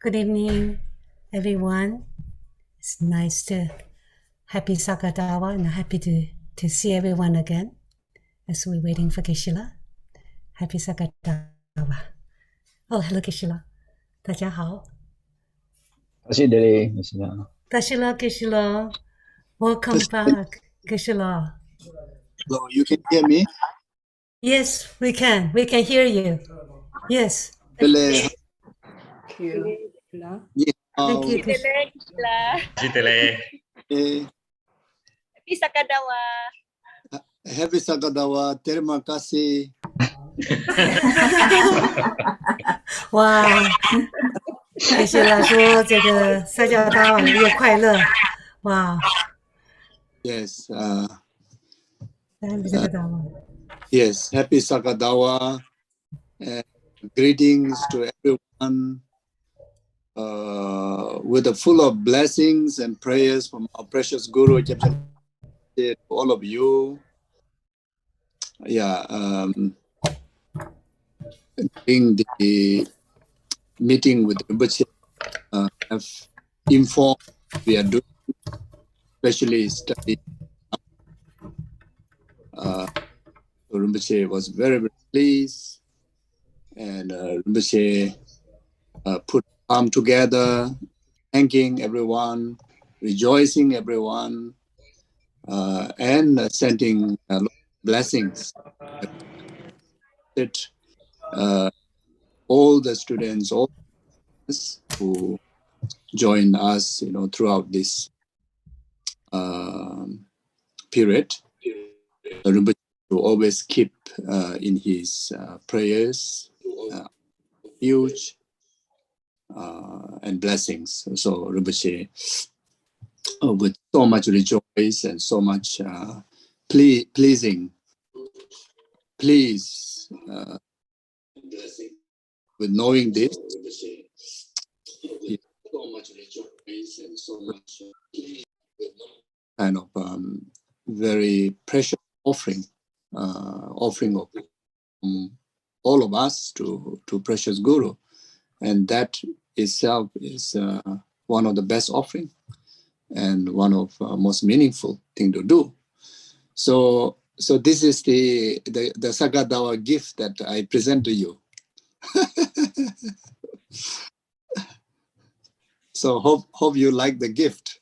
Good evening, everyone. It's nice to happy Sakadawa and happy to see everyone again as we're waiting for Geshe. Happy Sakadawa. Oh, hello Geshe. 大家好. Geshe. Welcome back, Geshe. Hello, you can hear me? Yes, we can. We can hear you. Yes. Thank Thank you. Happy Sakadawa. Happy Sakadawa. Terima kasih. Wow. Geshe 说这个萨迦达瓦月快乐。哇。Yes. Happy Sakadawa. Yes, happy Sakadawa. Greetings to everyone. With a full of blessings and prayers from our precious Guru, to all of you. Yeah. During the meeting with Rinpoche, have informed we are doing, especially study. Rinpoche was very, very pleased, and Rinpoche put arm together, thanking everyone, rejoicing everyone, and sending blessings. All the students, all who join us, throughout this period, Rinpoche will always keep in his prayers huge and blessings. So Rinpoche, with so much rejoice and so much pleasing, please, with knowing this, so much rejoice and so much kind of very precious offering of all of us to precious Guru, and that itself is one of the best offering and one of most meaningful thing to do. So this is the Sagadawa gift that I present to you. So hope you like the gift.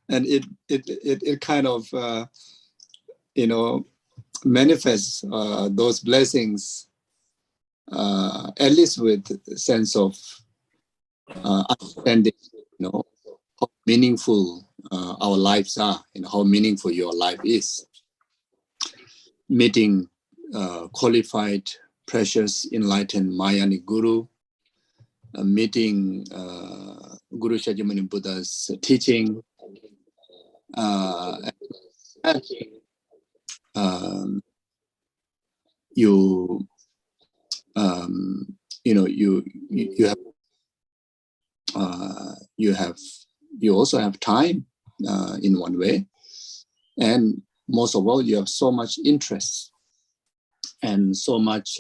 And it kind of manifests those blessings, at least with sense of understanding, how meaningful our lives are, how meaningful your life is. Meeting qualified, precious, enlightened Mayanic Guru, meeting Guru Shakyamuni Buddha's teaching, you also have time in one way. And most of all, you have so much interest and so much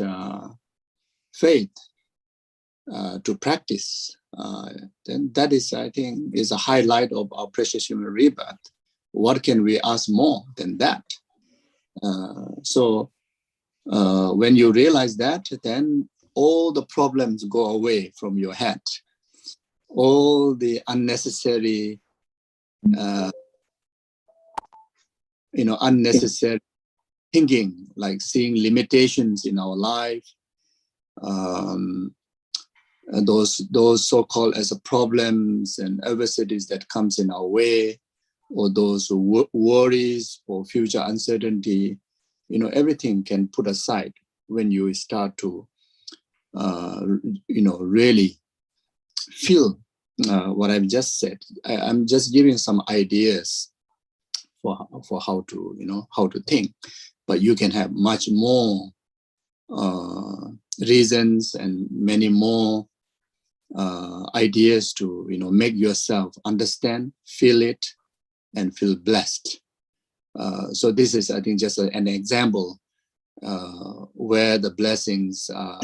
faith to practice. Then that is, I think, is a highlight of our precious human rebirth. What can we ask more than that? So when you realize that, then all the problems go away from your head. All the unnecessary, unnecessary thinking, like seeing limitations in our life, those so-called as a problems and adversities that comes in our way, or those worries or future uncertainty, everything can put aside when you start to, really feel what I've just said. I'm just giving some ideas for how to think, but you can have much more reasons and many more ideas to make yourself understand, feel it, and feel blessed. So this is, I think, just an example where the blessings are.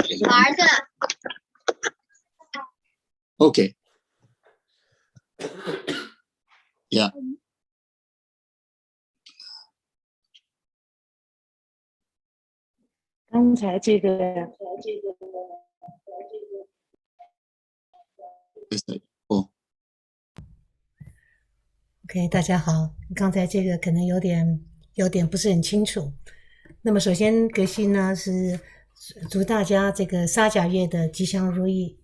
Okay. Yeah. 刚才这个 OK， 大家好，刚才这个可能有点不是很清楚。那么首先格西呢是祝大家这个沙甲月的吉祥如意。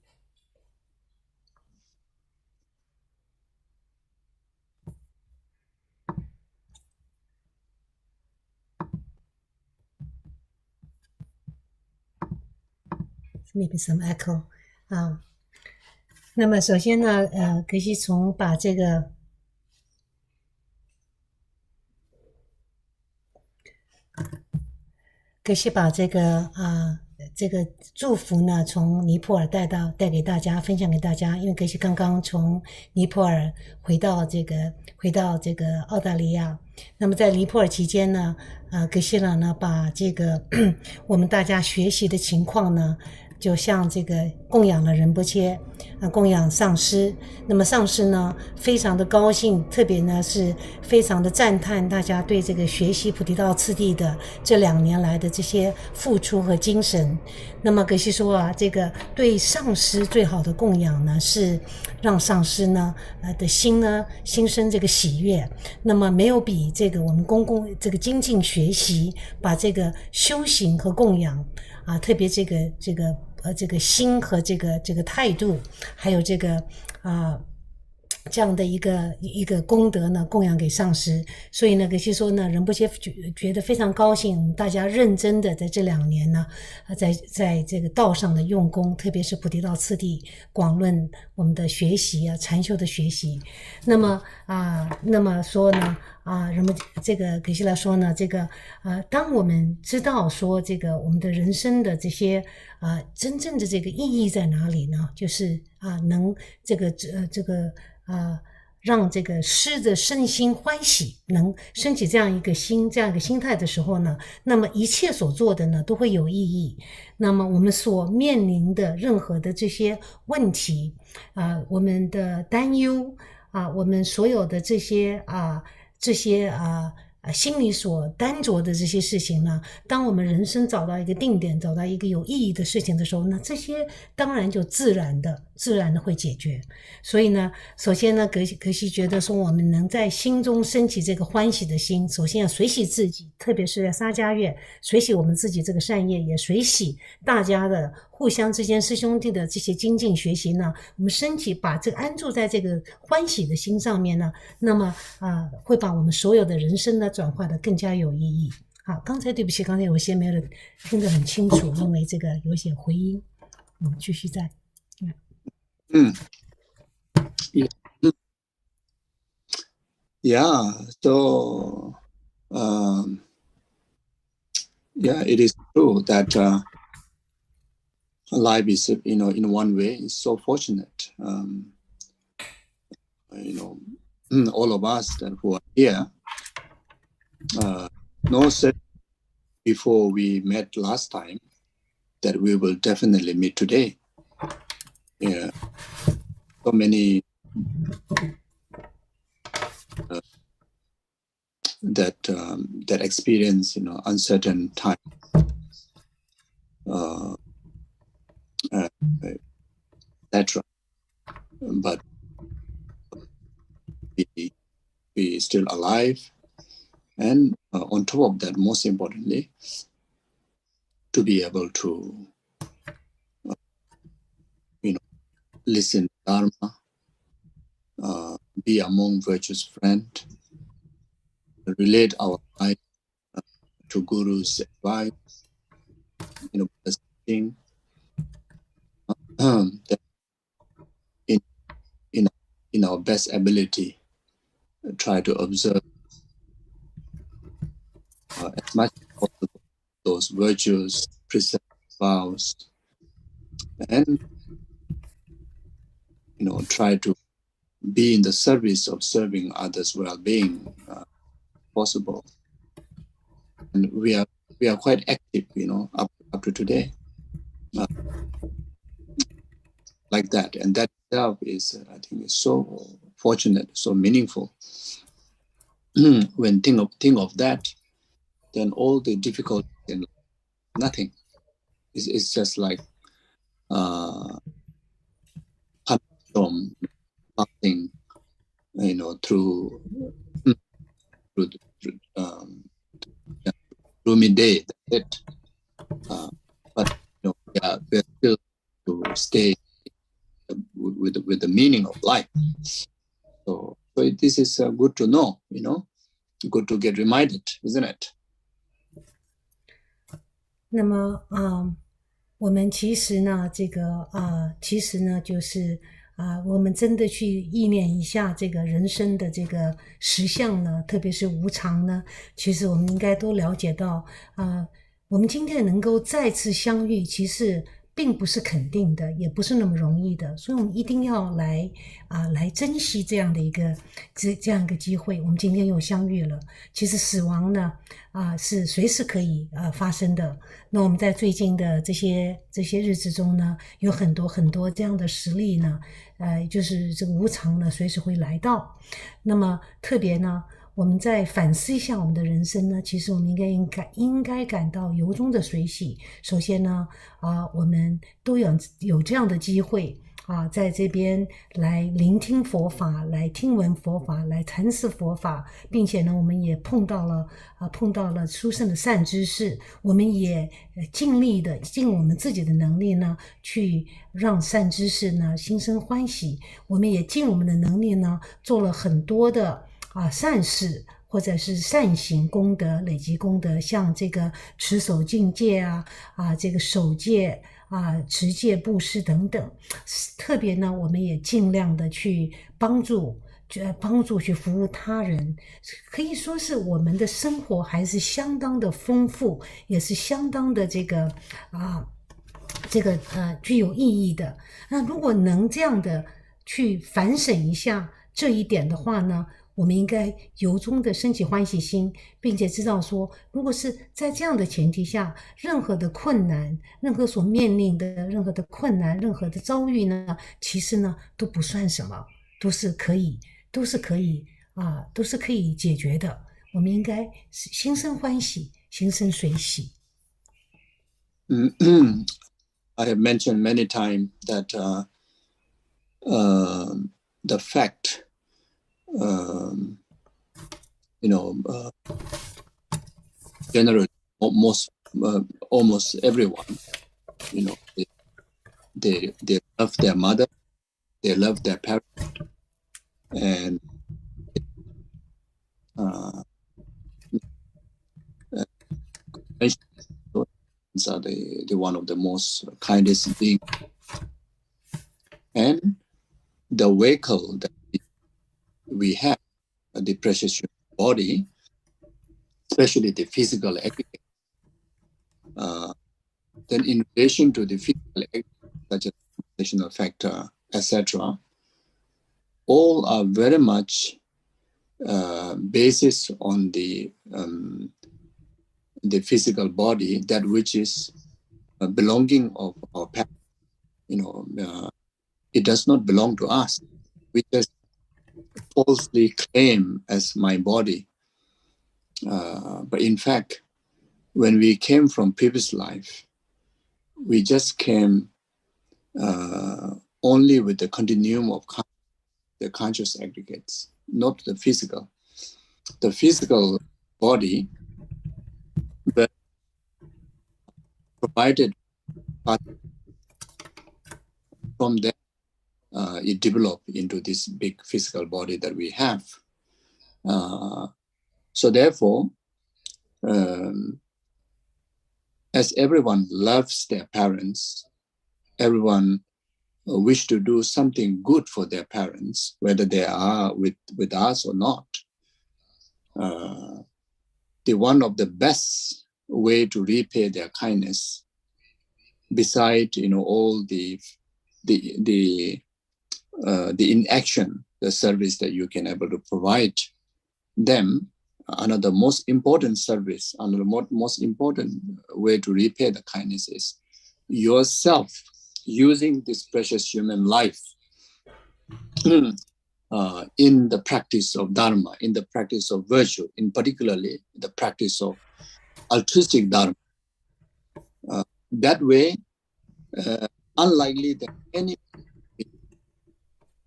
Maybe some echo 啊。那么首先呢，格西从把这个这个祝福呢，从尼泊尔带给大家，分享给大家。因为格西刚刚从尼泊尔回到这个澳大利亚。那么在尼泊尔期间呢，格西朗呢把这个我们大家学习的情况呢，就像这个供养了仁波切，供养上师。那么上师呢非常的高兴，特别呢是非常的赞叹大家对这个学习菩提道次第的这2年来的这些付出和精神。那么格西说啊，这个对上师最好的供养呢，是让上师呢的心生这个喜悦。那么没有比这个我们这个精进学习，把这个修行和供养特别这个心和这个态度，还有这个这样的一个功德呢，供养给上师。所以呢，格西说呢，仁波切觉得非常高兴，大家认真的在这2年呢，在这个道上的用功，特别是菩提道次第广论我们的学习禅修的学习。那么说呢这个格西来说呢，这个当我们知道说这个我们的人生的这些真正的这个意义在哪里呢？就是能让这个师的身心欢喜，能升起这样一个心态的时候呢，那么一切所做的呢都会有意义。那么我们所面临的任何的这些问题我们的担忧我们所有的这些心里所担着的这些事情呢，当我们人生找到一个定点，找到一个有意义的事情的时候，那这些当然就自然的会解决。所以呢，首先呢，格西觉得说，我们能在心中升起这个欢喜的心，首先要随喜自己，特别是在沙迦月，随喜我们自己这个善业，也随喜大家的互相之间师兄弟的这些精进学习呢，我们升起把这个安住在这个欢喜的心上面呢，那么会把我们所有的人生呢转化的更加有意义。好，刚才对不起，刚才有些没有听得很清楚，因为这个有一些回音，我们继续再。Yeah. So, it is true that life is, in one way, is so fortunate. all of us that who are here, no said before we met last time that we will definitely meet today. Yeah, so many that experience, uncertain time, etc. But we still alive, and on top of that, most importantly, to be able to, listen to Dharma, be among virtuous friends, relate our life to Guru's advice, blessing, that in our best ability, try to observe as much as possible those virtues, precepts, vows, and try to be in the service of serving others' well-being possible. And we are quite active, up to today, like that. And that itself is, I think, is so fortunate, so meaningful. When think of that, then all the difficulties in life, nothing. It's just like from passing, through gloomy day. That's it. But we're still to stay with the meaning of life. So this is good to know. Good to get reminded, isn't it? 那么，我们其实呢，就是我们真的去意念一下这个人生的这个实相呢，特别是无常呢，其实我们应该都了解到，我们今天能够再次相遇，其实并不是肯定的，也不是那么容易的，所以我们一定要来珍惜这样的一个这样一个机会。我们今天又相遇了，其实死亡呢是随时可以发生的。那我们在最近的这些日子中呢，有很多很多这样的实例呢，就是这个无常呢随时会来到。那么特别呢，我们再反思一下我们的人生呢，其实我们应该感到由衷的随喜。首先呢，我们都有这样的机会在这边来聆听佛法，来听闻佛法，来谈思佛法，并且呢，我们也碰到了殊胜的善知识，我们也尽力的尽我们自己的能力呢，去让善知识呢心生欢喜。我们也尽我们的能力呢，做了很多的善事，或者是善行功德，累积功德，像这个持守禁戒这个守戒持戒布施等等。特别呢，我们也尽量的去帮助去服务他人，可以说是我们的生活还是相当的丰富，也是相当的这个具有意义的。那如果能这样的去反省一下这一点的话呢，我们应该由衷的升起欢喜心，并且知道说，如果是在这样的前提下，任何的困难，任何所面临的任何的困难，任何的遭遇呢，其实呢都不算什么，都是可以解决的。我们应该心生欢喜，心生随喜。I have mentioned many times that the fact, generally, almost everyone, they love their mother, they love their parents, and are the one of the most kindest beings. And the vehicle that we have, the precious human body, especially the physical activity, then in relation to the physical activity, such as computational factor, etc., all are very much basis on the physical body, that which is belonging of our parents. It does not belong to us. We just falsely claim as my body. But in fact, when we came from previous life, we just came only with the continuum of the conscious aggregates, not the physical. The physical body, but provided from there, it developed into this big physical body that we have. So therefore, as everyone loves their parents, everyone wish to do something good for their parents, whether they are with us or not. The one of the best way to repay their kindness, beside all the inaction, the service that you can able to provide them, another most important service, another most important way to repay the kindness is yourself using this precious human life in the practice of Dharma, in the practice of virtue, in particularly the practice of altruistic Dharma. That way, unlikely that any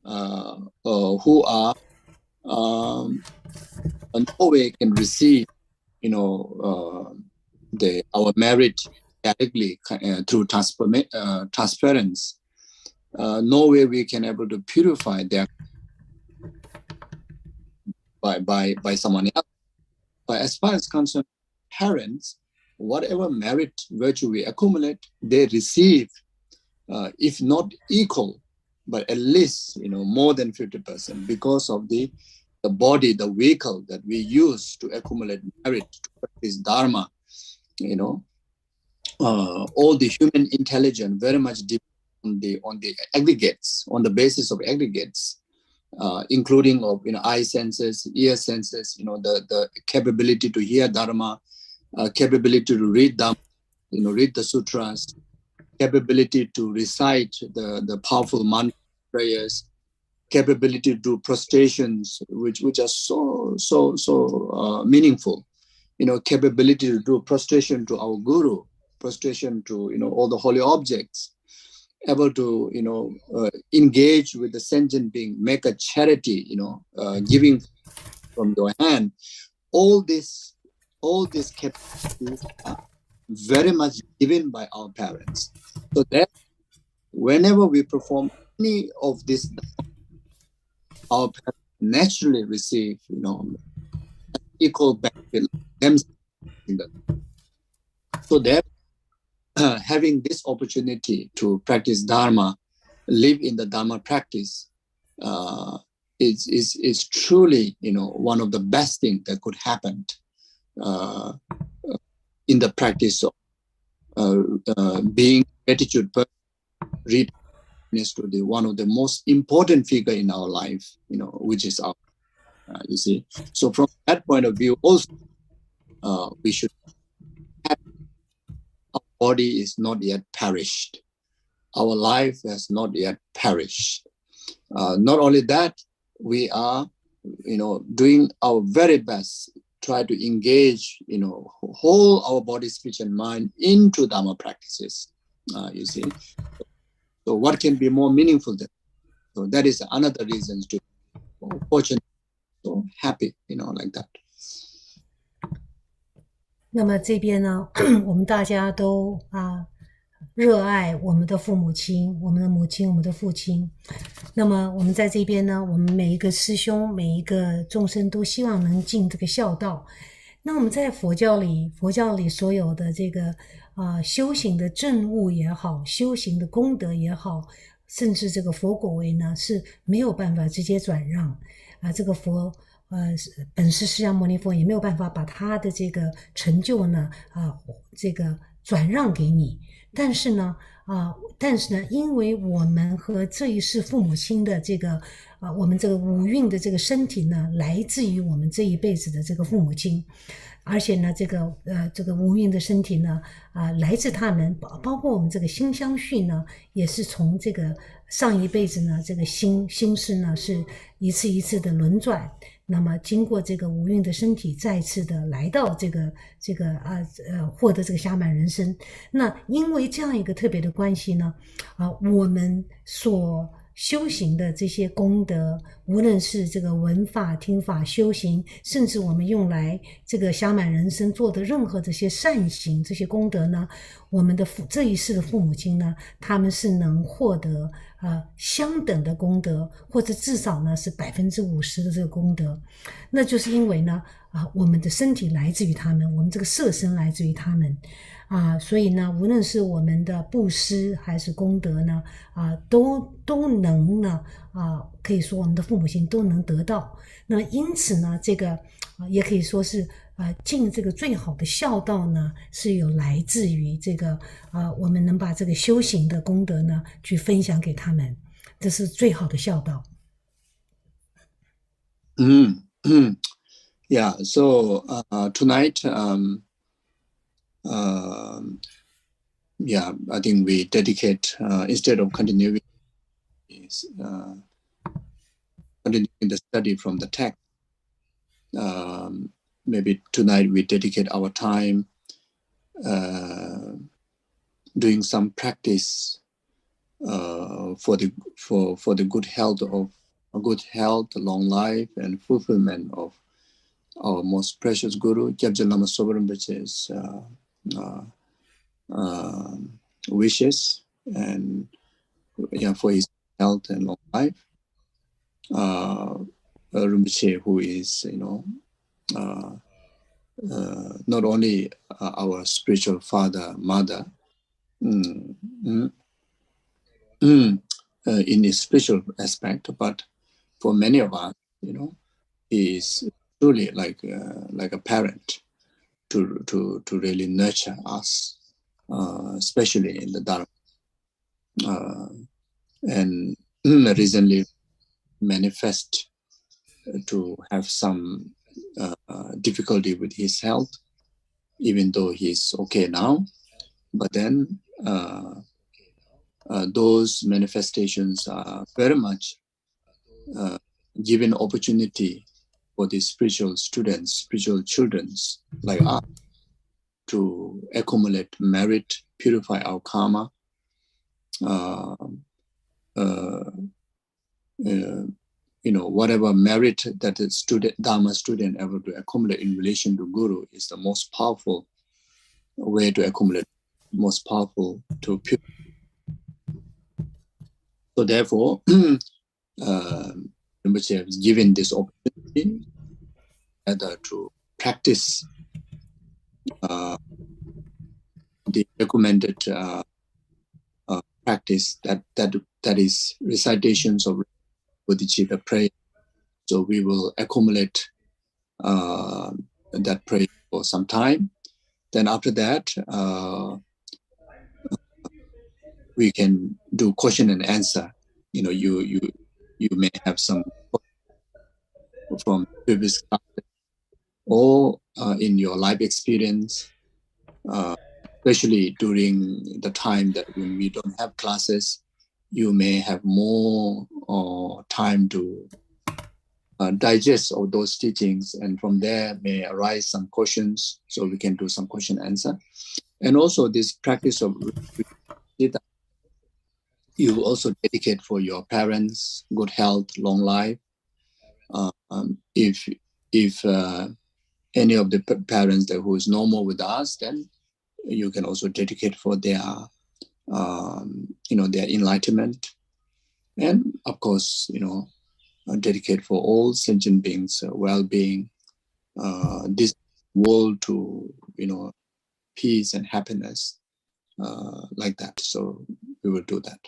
who are no way can receive, our merit directly through transference. No way we can able to purify their by someone else. But as far as concerned parents, whatever merit virtue we accumulate, they receive, if not equal, but at least more than 50%, because of the body, the vehicle that we use to accumulate merit, to practice Dharma. All the human intelligence very much depend on the aggregates, on the basis of aggregates, including of eye senses, ear senses, the capability to hear Dharma, capability to read Dharma, read the sutras, capability to recite the powerful mantra prayers, capability to do prostrations, which are so meaningful. Capability to do prostration to our guru, prostration to all the holy objects, able to engage with the sentient being, make a charity, giving from your hand. All these capabilities are very much given by our parents. So that whenever we perform any of this, our parents naturally receive equal benefit themselves. So that having this opportunity to practice Dharma, live in the Dharma practice, is truly one of the best things that could happen in the practice of being gratitude, to the one of the most important figure in our life, which is our, you see. So from that point of view, also we should have, our body is not yet perished. Our life has not yet perished. Not only that, we are, doing our very best, try to engage, whole our body, speech, and mind into Dharma practices. You see. So what can be more meaningful than? So that is another reason to be fortunate, so happy, like that. 那么这边呢，我们大家都热爱我们的父母亲，我们的母亲，我们的父亲。那么我们在这边呢，我们每一个师兄，每一个众生都希望能尽这个孝道。那我们在佛教里所有的这个修行的正悟也好，修行的功德也好，甚至这个佛果位呢是没有办法直接转让这个佛本师释迦牟尼佛也没有办法把他的这个成就呢这个转让给你。但是呢，因为我们和这一世父母亲的这个我们这个五蕴的这个身体呢，来自于我们这一辈子的这个父母亲。而且呢，这个五蕴的身体呢，来自他们，包括我们这个心相续呢，也是从这个上一辈子呢，这个心事呢是一次一次的轮转，那么经过这个五蕴的身体，再次的来到获得这个暇满人生。那因为这样一个特别的关系呢，我们所修行的这些功德，无论是这个闻法、听法、修行，甚至我们用来这个暇满人生做的任何这些善行、这些功德呢，我们的这一世的父母亲呢，他们是能获得相等的功德，或者至少呢是50%的这个功德。那就是因为呢我们的身体来自于他们，我们这个色身来自于他们。所以呢，无论是我们的布施还是功德呢，都能呢，可以说我们的父母亲都能得到。那因此呢，这个也可以说是尽这个最好的孝道呢，是有来自于这个我们能把这个修行的功德呢，去分享给他们，这是最好的孝道。Yeah. So tonight, yeah, I think we dedicate instead of continuing the study from the text. Maybe tonight we dedicate our time doing some practice for the good health, long life, and fulfillment of our most precious Guru, Gyabje Lama Sovereign Rinpoche's wishes, and for his health and long life. Rinpoche, who is not only our spiritual father, mother, in a spiritual aspect, but for many of us, he is truly like a parent to really nurture us, especially in the Dharma. And recently manifest to have some difficulty with his health, even though he's okay now. But then those manifestations are very much given opportunity for the spiritual students, spiritual children like us to accumulate merit, purify our karma, whatever merit that a student, Dharma student ever to accumulate in relation to Guru is the most powerful way to accumulate, most powerful to purify. So therefore, Rinpoche has given this opportunity either to practice the recommended practice that is recitations of Bodhicitta prayer. So we will accumulate that prayer for some time. Then after that, we can do question and answer. You may have some from previous classes or in your life experience, especially during the time that when we don't have classes, you may have more time to digest all those teachings, and from there may arise some questions, so we can do some question answer. And also this practice of you also dedicate for your parents, good health, long life. If any of the parents who is no more with us, then you can also dedicate for their their enlightenment, and of course dedicate for all sentient beings well-being, this world to peace and happiness, like that. So we will do that.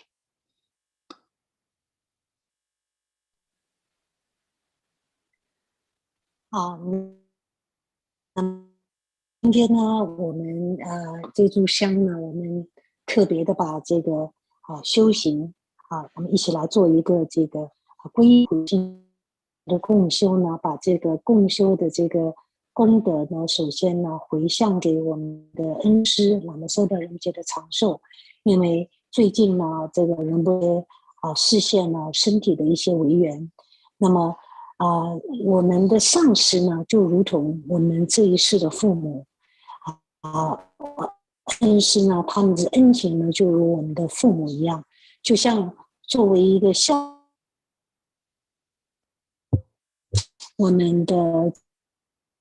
今天呢，我们这炷香呢，我们特别的把这个修行我们一起来做一个这个皈依普信的共修呢，把这个共修的这个功德呢，首先呢回向给我们的恩师喇嘛收的仁杰的长寿，因为最近呢这个仁波视线了身体的一些违缘，那么我们的上师呢就如同我们这一世的父母恩师呢，他们的恩情呢就如我们的父母一样，就像作为一个我们的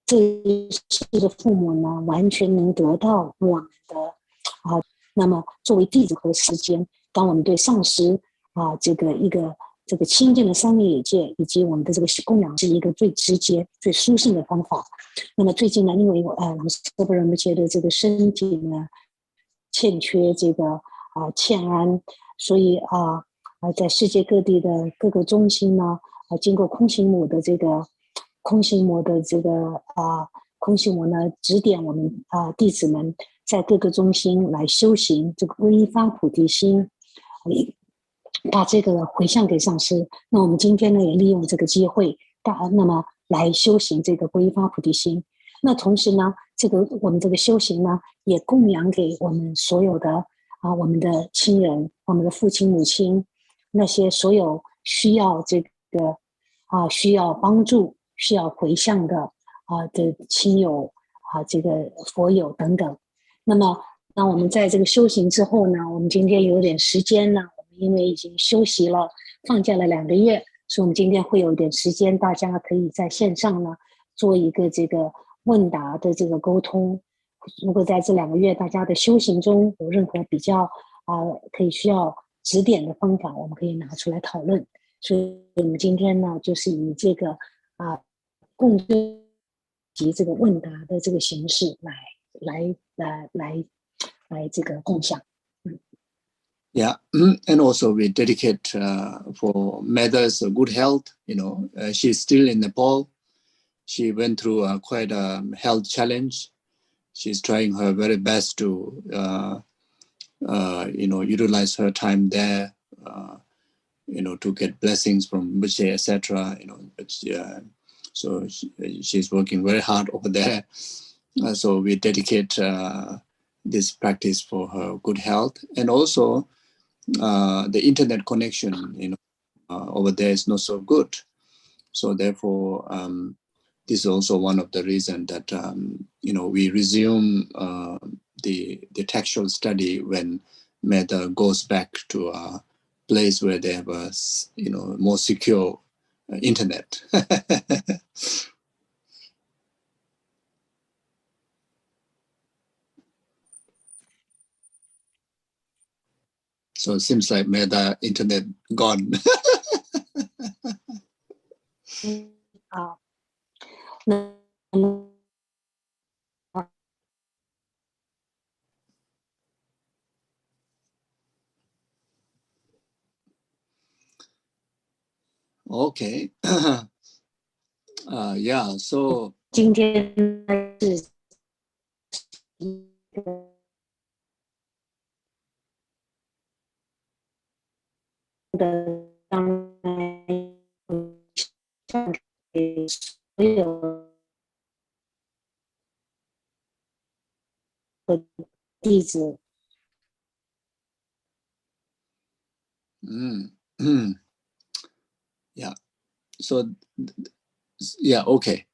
这一世的父母呢，完全能得到我们的那么作为弟子和时间，当我们对上师这个亲近的三昧眼界以及我们的这个供养是一个最直接、最书信的方法。那么最近呢，因为我们收波仁波切的这个身体呢欠缺这个欠安，所以在世界各地的各个中心呢经过空行母的这个空行母呢指点我们弟子们在各个中心来修行这个皈依发菩提心，把这个回向给上师。那我们今天呢也利用这个机会那么来修行这个皈依发菩提心。那同时呢我们这个修行呢也供养给我们所有的我们的亲人，我们的父亲母亲，那些所有需要这个需要帮助需要回向的的亲友这个佛友等等。那么我们在这个修行之后呢，我们今天有点时间呢，我们因为已经休息了放假了2个月，所以我们今天会有一点时间，大家可以在线上呢做一个这个问答的这个沟通。如果在这2个月大家的修行中有任何比较可以需要指点的方法，我们可以拿出来讨论。所以我们今天呢就是以这个共修及这个问答的这个形式来这个共享。Yeah, and also we dedicate for Mother's good health. She's still in Nepal. She went through quite a health challenge. She's trying her very best to, utilize her time there, to get blessings from Buche, etc. So she's working very hard over there. So we dedicate this practice for her good health, and also the internet connection, over there is not so good. So therefore, this is also one of the reasons that we resume the textual study when Metta goes back to a place where they have a more secure internet. So it seems like Metta internet gone. Okay. Yeah, so 今天是当然给所有的弟子。Yeah. So, yeah, okay.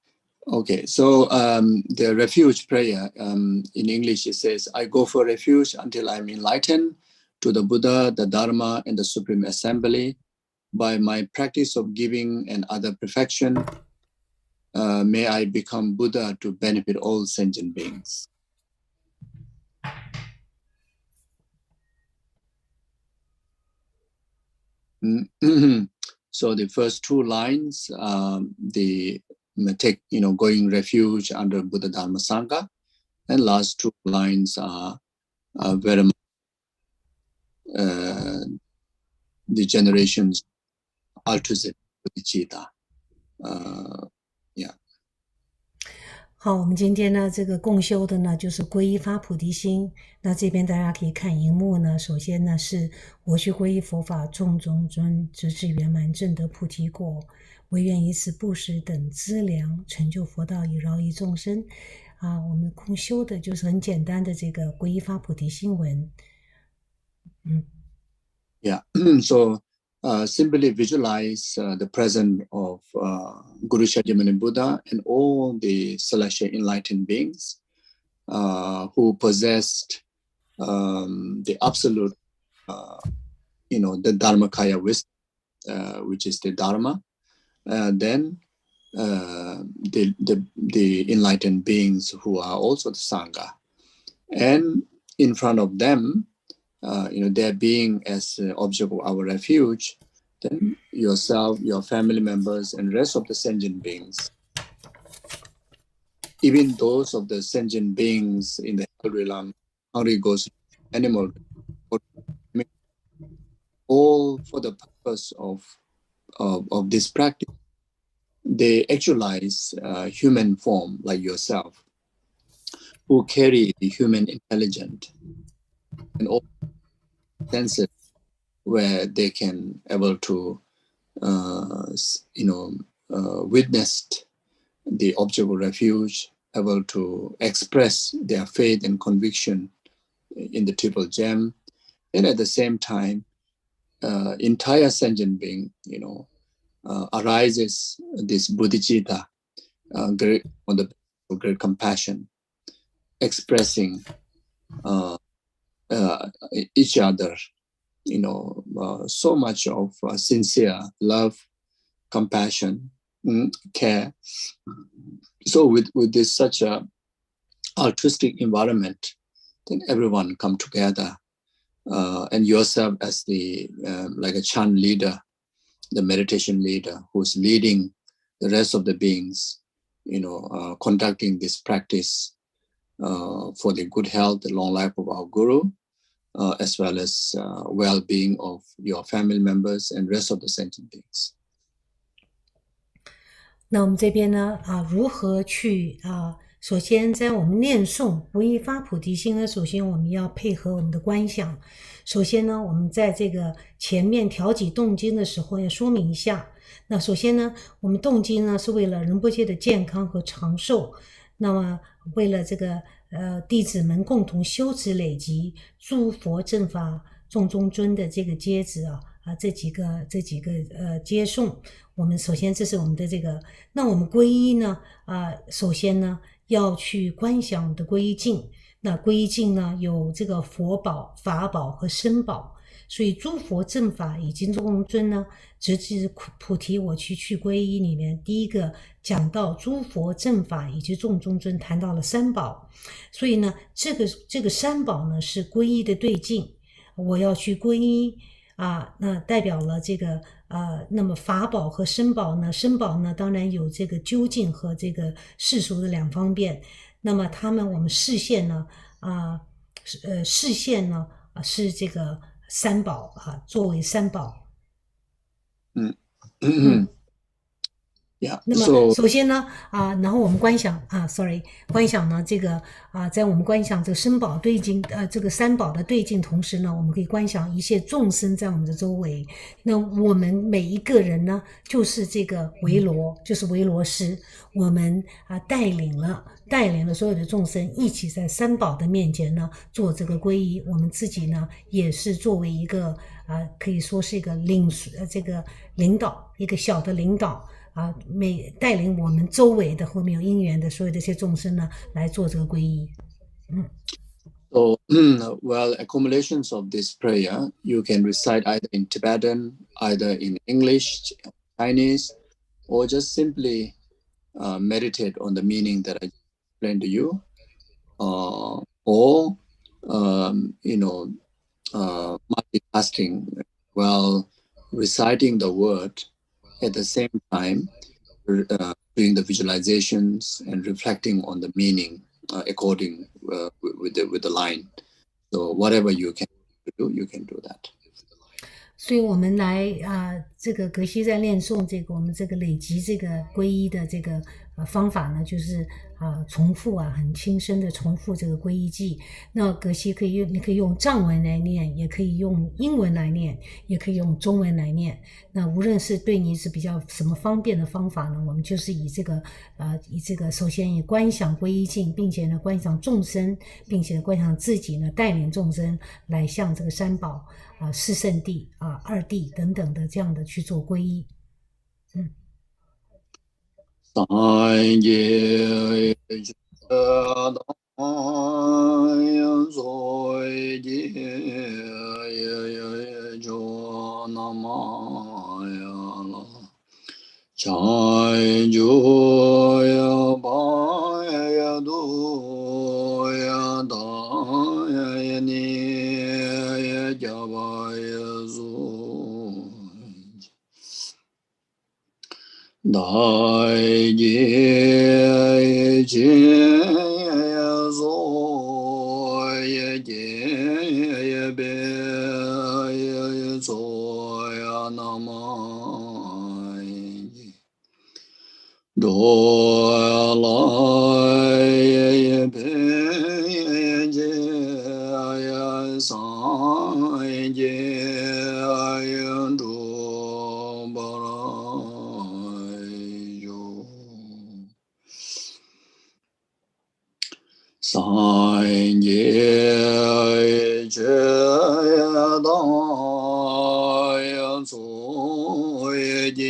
Okay, so the refuge prayer, in English it says, I go for refuge until I'm enlightened to the Buddha, the Dharma, and the Supreme Assembly. By my practice of giving and other perfection, may I become Buddha to benefit all sentient beings. So the first 2 lines, going refuge under Buddha Dharma Sangha, and last 2 lines are very much the generations altruism, bodhicitta. Yeah. 好，我们今天呢，这个共修的呢，就是皈依发菩提心。那这边大家可以看荧幕呢，首先呢是我须皈依佛法，众中尊，直至圆满正得菩提果，唯愿以此布施等资粮，成就佛道，以饶益众生。我们共修的就是很简单的这个皈依发菩提心文。Yeah. So simply visualize the presence of Guru Shakyamuni Buddha and all the celestial enlightened beings who possessed the absolute, the Dharmakaya wisdom, which is the Dharma. Then the enlightened beings who are also the Sangha. And in front of them, their being as object of our refuge, then yourself, your family members, and rest of the sentient beings, even those of the sentient beings in the hell realm, hungry ghosts, animal, all for the purpose of this practice. They actualize human form like yourself, who carry the human intelligence and all senses where they can able to witness the object of refuge, able to express their faith and conviction in the triple gem, and at the same time, entire sentient being, arises this bodhicitta, great on the great compassion, expressing each other, so much of sincere love, compassion, care. So with this such a altruistic environment, then everyone come together, and yourself as the like a chant leader, the meditation leader who's leading the rest of the beings, conducting this practice for the good health, the long life of our Guru, as well as well-being of your family members and rest of the sentient beings. 那我们这边呢，如何去首先在我们念诵皈依发菩提心呢，首先我们要配合我们的观想。首先呢，我们在这个前面调己动经的时候要说明一下。那首先呢，我们动经呢是为了仁波切的健康和长寿，那么为了这个弟子们共同修持累积诸佛正法众中尊的这个阶子这几个接送，我们首先这是我们的这个，那我们皈依呢首先呢要去观想我们的皈依境。那皈依境呢有这个佛宝、法宝和身宝，所以诸佛正法以及众中尊呢，直至菩提我去皈依里面，第一个讲到诸佛正法以及众中尊，谈到了三宝，所以呢这个三宝呢是皈依的对境，我要去皈依那代表了这个那么法宝和身宝呢，身宝呢当然有这个究竟和这个世俗的两方面，那么我们视线呢是这个三宝作为三宝。Yeah. 那么首先呢然后我们观想观想呢这个在我们观想这个身宝对境这个三宝的对境同时呢，我们可以观想一切众生在我们的周围。那我们每一个人呢，就是这个维罗，就是维罗师，我们带领了所有的众生一起在三宝的面前呢做这个皈依。我们自己呢也是作为一个可以说是一个领导，一个小的领导。带领我们周围的后面有因缘的所有这些众生呢来做这个皈依。So, well, accumulations of this prayer, you can recite either in Tibetan, either in English, Chinese, or just simply meditate on the meaning that I explained to you, or multitasking while reciting the word. At the same time, doing the visualizations and reflecting on the meaning according with the line. So whatever you can do, you can do that. 所以我们来这个格西在念诵这个我们这个累积这个皈依的这个方法呢，就是重复很轻声的重复这个皈依偈。那格西你可以用藏文来念，也可以用英文来念，也可以用中文来念。那无论是对你是比较什么方便的方法呢，我们就是以这个首先以观想皈依境，并且呢观想众生，并且观想自己呢带领众生来向这个三宝四圣谛二谛等等的这样的去做皈依。三界大作业就那么呀了，禅就呀巴呀多呀大呀你呀加巴呀苏。大业界所也界也别也所呀那么多来也别也界也三也界也多巴拉三界觉大呀作业界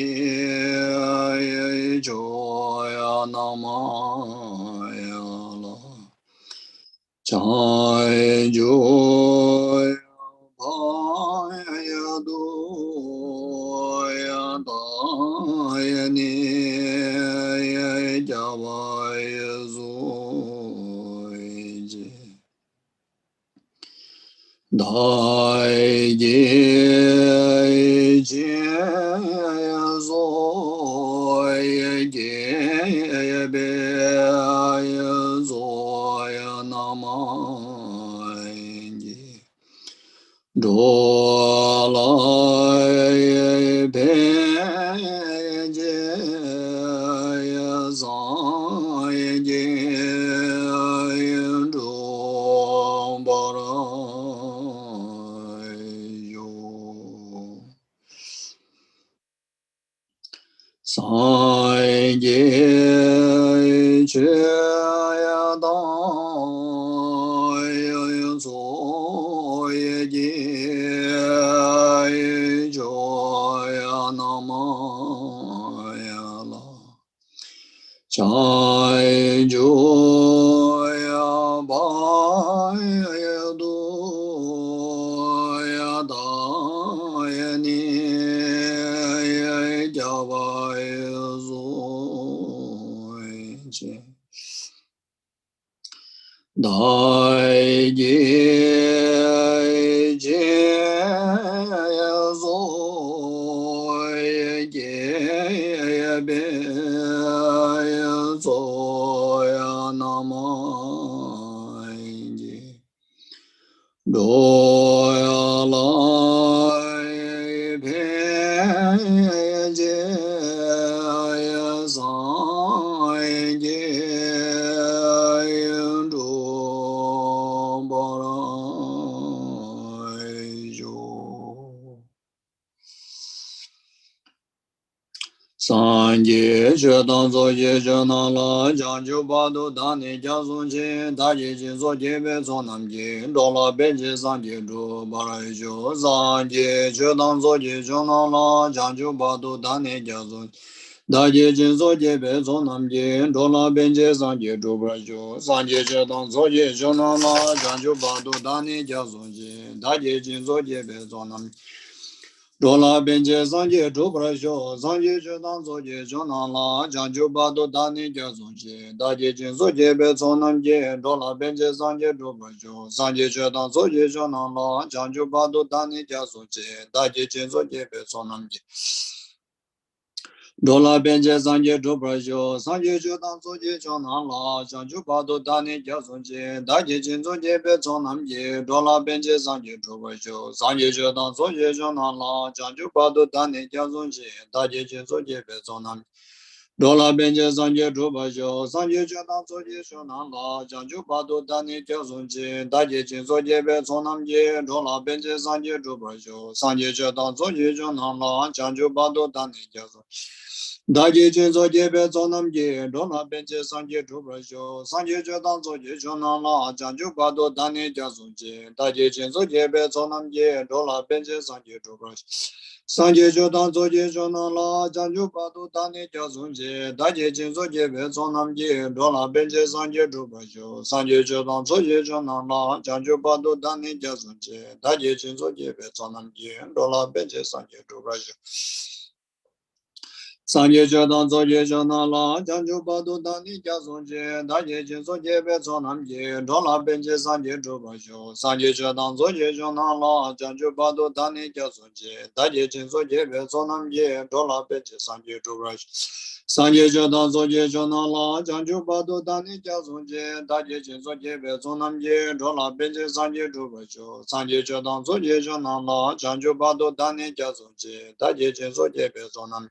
就呀那么呀了，禅就呀巴呀多呀大呀你呀加巴呀苏大业界所也界别也所呀那么多来别界也三也界也中巴拉三界觉呀大呀作业界就呀那么呀了，禅就呀巴呀多呀大呀你呀加巴呀苏大业界所也别也所呀那么多呀来别界呀三界中巴拉三界觉当作业者那拉将就八度大内加松亲大界心所界别从南京到了北界三界主巴拉修三界觉当作业者那拉将就八度大内加松大界心所界别从南京到了北界三界主巴拉修三界觉当作业者那拉将就八度大内加松亲大界心所界别从南京罗拉边界三界诸不修，三界觉当作界就难拉，将就八度大尼加松界，大界尽所界别从南界，罗拉边界三界诸不修，三界觉当作界就难拉，将就八度大尼加松界，大界尽所界别从南界。罗拉边界三界诸不修，三界觉当作界就难拉，将就八度大尼加松界，大界尽所界别从南界，罗拉边界三界诸不修，三界觉当作界就难拉，将就八度大尼加松界，大界尽所界别从南界。Dola benje sanje drupa sho, sanje chetan soje shonan la, janju padu dani kya sunje, daje chin soje be sonam je, dola benje sanje drupa sho, sanje chetan soje shonan la, janju padu dani kya sunje. Daje chin soje be sonam je, dola benje sanje drupa sho, sanje chetan soje shonan la, janju padu dani kya sunje, daje chin soje be sonam je, dola benje sanje drupa sho. Sanje chodan soje chonan la, janju padu tani kya sunje, daje chin soje be sonam je, dola benje sanje drupa sho, sanje chodan soje chonan la, janju padu tani kya sunje, daje chin soje be sonam je, dola benje sanje drupa sho. Sanje chodan soje chonan la, janju padu tani kya sunje, daje chin soje be sonam je, dola benje sanje drupa sho, sanje chodan soje chonan la, janju padu tani kya sunje, daje chin soje be sonam je, dola benje sanje drupa sho. Sanje chodan soje chonan la, janju padu tani kya sunje, daje chin soje be sonam je, dola benje sanje drupa sho, sanje chodan soje chonan la, janju padu tani kya sunje, daje chin soje be sonam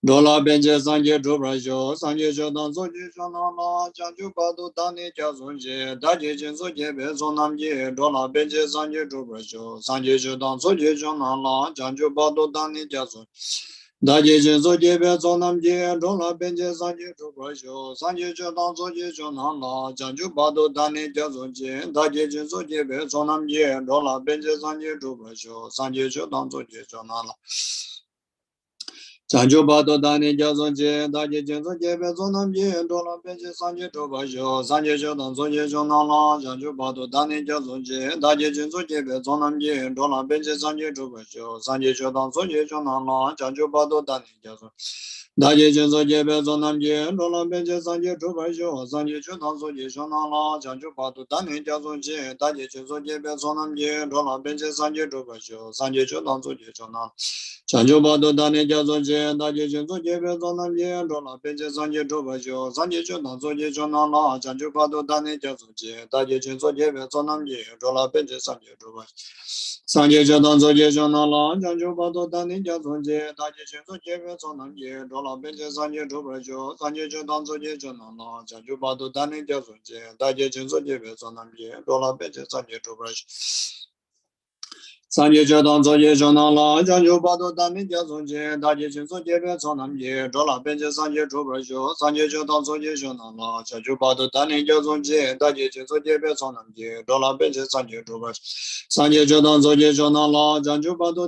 Dola benje sanje drupra sho, sanje chodan soje chonan la, janju padu tani kya sunje, daje chin soje be sonam je, dola benje sanje drupra sho, sanje chodan soje chonan la, janju padu tani kya sunje. Daje chin soje be sonam je, dola benje sanje drupra sho, sanje chodan soje chonan la, janju padu tani kya sunje, daje chin soje be sonam je, dola benje sanje drupra sho, sanje chodan soje chonan la. Chancho Bado Dani Jason Je, Daji Jenso Jebe Zonam Je, Dola Benji Sanje Toba Sho, Sanje Shodan Soje Shonala, Chancho Bado Dani Jason Je, Daji Jenso Jebe Zonam Je, Dola Benji Sanje Toba Sho, Sanje Shodan Soje Shonala, Chancho Bado Dani Jason. Daji Jenso Jebe Zonam Je, Dola Benji Sanje Toba Sho, Sanje Shodan Soje Shonala, Chancho Bado Dani Jason Je, Daji Jenso Jebe Zonam Je, Dola Benji Sanje Toba Sho, Sanje Shodan Soje Shonala. Chancho Bado Dani Jason Je, Daji Jenso Jebe Zonam Je, Dola Benji Sanje Toba Sho, Sanje Shodan Soje Shonala, Chancho Bado Dani Jason Je, Daji Jenso Jebe Zonam Je, Dola Benji Sanje Toba Sanje Shodan Soje Shonala, Chancho Bado Dani Jason Je, Daji Jenso Jebe Zonam Je, Dola Benji Sanje Toba Sho, Sanje Shodan Soje Shonala, Chancho Bado Dani Jason Je, Daji Jenso Jebe Zonam Je, Dola Benji Sanje Toba Sanje Chodan Soje Shonala, Chancho Bado Dani Jason Je, Daji Chinso Jebe Sonam Je, Dola Benje Sanje Toba Sho, Sanje Chodan Soje Shonala, Chancho Bado Dani Jason Je, Daji Chinso Jebe Sonam Je, Dola Benje Sanje Toba Sanje Chodan Soje Shonala, Chancho Bado Dani Jason Je, Daji Chinso Jebe Sonam Je, Dola Benje Sanje Toba Sho, Sanje Chodan Soje Shonala, Chancho Bado Dani Jason Je, Daji Chinso Jebe Sonam Dola benje sanje choba sho, sanje chodan soje chonan la, janju padu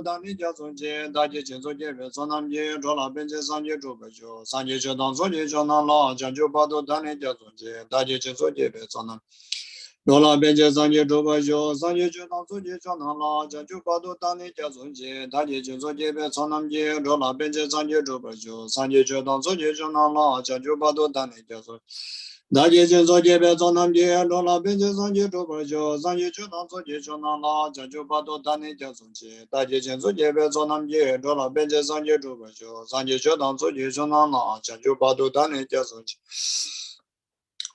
tani kya sonje, daji chin soje be sonam je, dola benje sanje choba sho, sanje chodan soje chonan la, janju padu tani kya sonje. Daji chin soje be sonam je, dola benje sanje choba sho, sanje chodan soje chonan la, janju padu tani kya sonje, daji chin soje be sonam je, dola benje sanje choba sho, sanje chodan soje chonan la, janju padu tani kya sonje. Daji Jinso Jebe Sonam Je, Dola Benje Sanje Tuba Sho, Sanje Chodan Soje Chonan La, Janju Padu Dani Kya Sunje, Daji Jinso Jebe Sonam Je, Dola Benje Sanje Tuba Sanje Chodan Soje Chonan La, Janju Padu Dani Kya Sunje, Daji Jinso Jebe Sonam Je, Dola Benje Sanje Tuba Sho, Sanje Chodan Soje Chonan La, Janju Padu Dani Kya Sunje,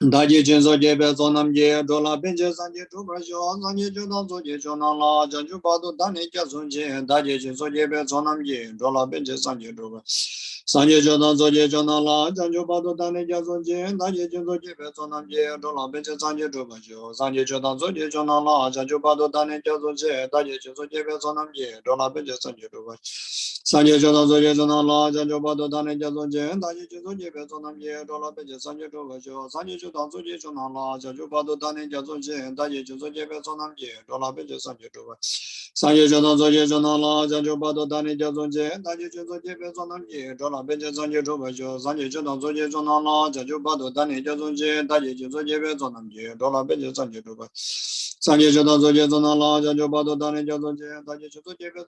Daji Jinso Jebe Sonam Je, Dola Benje Sanje Tuba Sanje Chodan Soje Chonan La, Janju Padu Dani Kya Sunje, Daji Jinso Jebe Sonam Je, Dola Benje Sanje Tuba Sho, Sanje Chodan Soje Chonan La, Janju Padu Dani Kya Sunje, Daji Jinso Jebe Sonam Je, Dola Benje Sanje Tuba Sanje Chodan Soje Chonan La, Janju Padu Dani Kya Sunje, Daji Jinso Jebe Sonam Je, Dola Benje Sanje Tuba Sho, Sanje Chodan Soje Chonan La, Janju Padu Dani Kya Sunje, Daji Jinso Jebe Sonam Je, Dola Benje Sanje Tuba Sanje Chodan Soje Chonan La, Janju Padu Dani Kya Sunje, Daji Jinso Jebe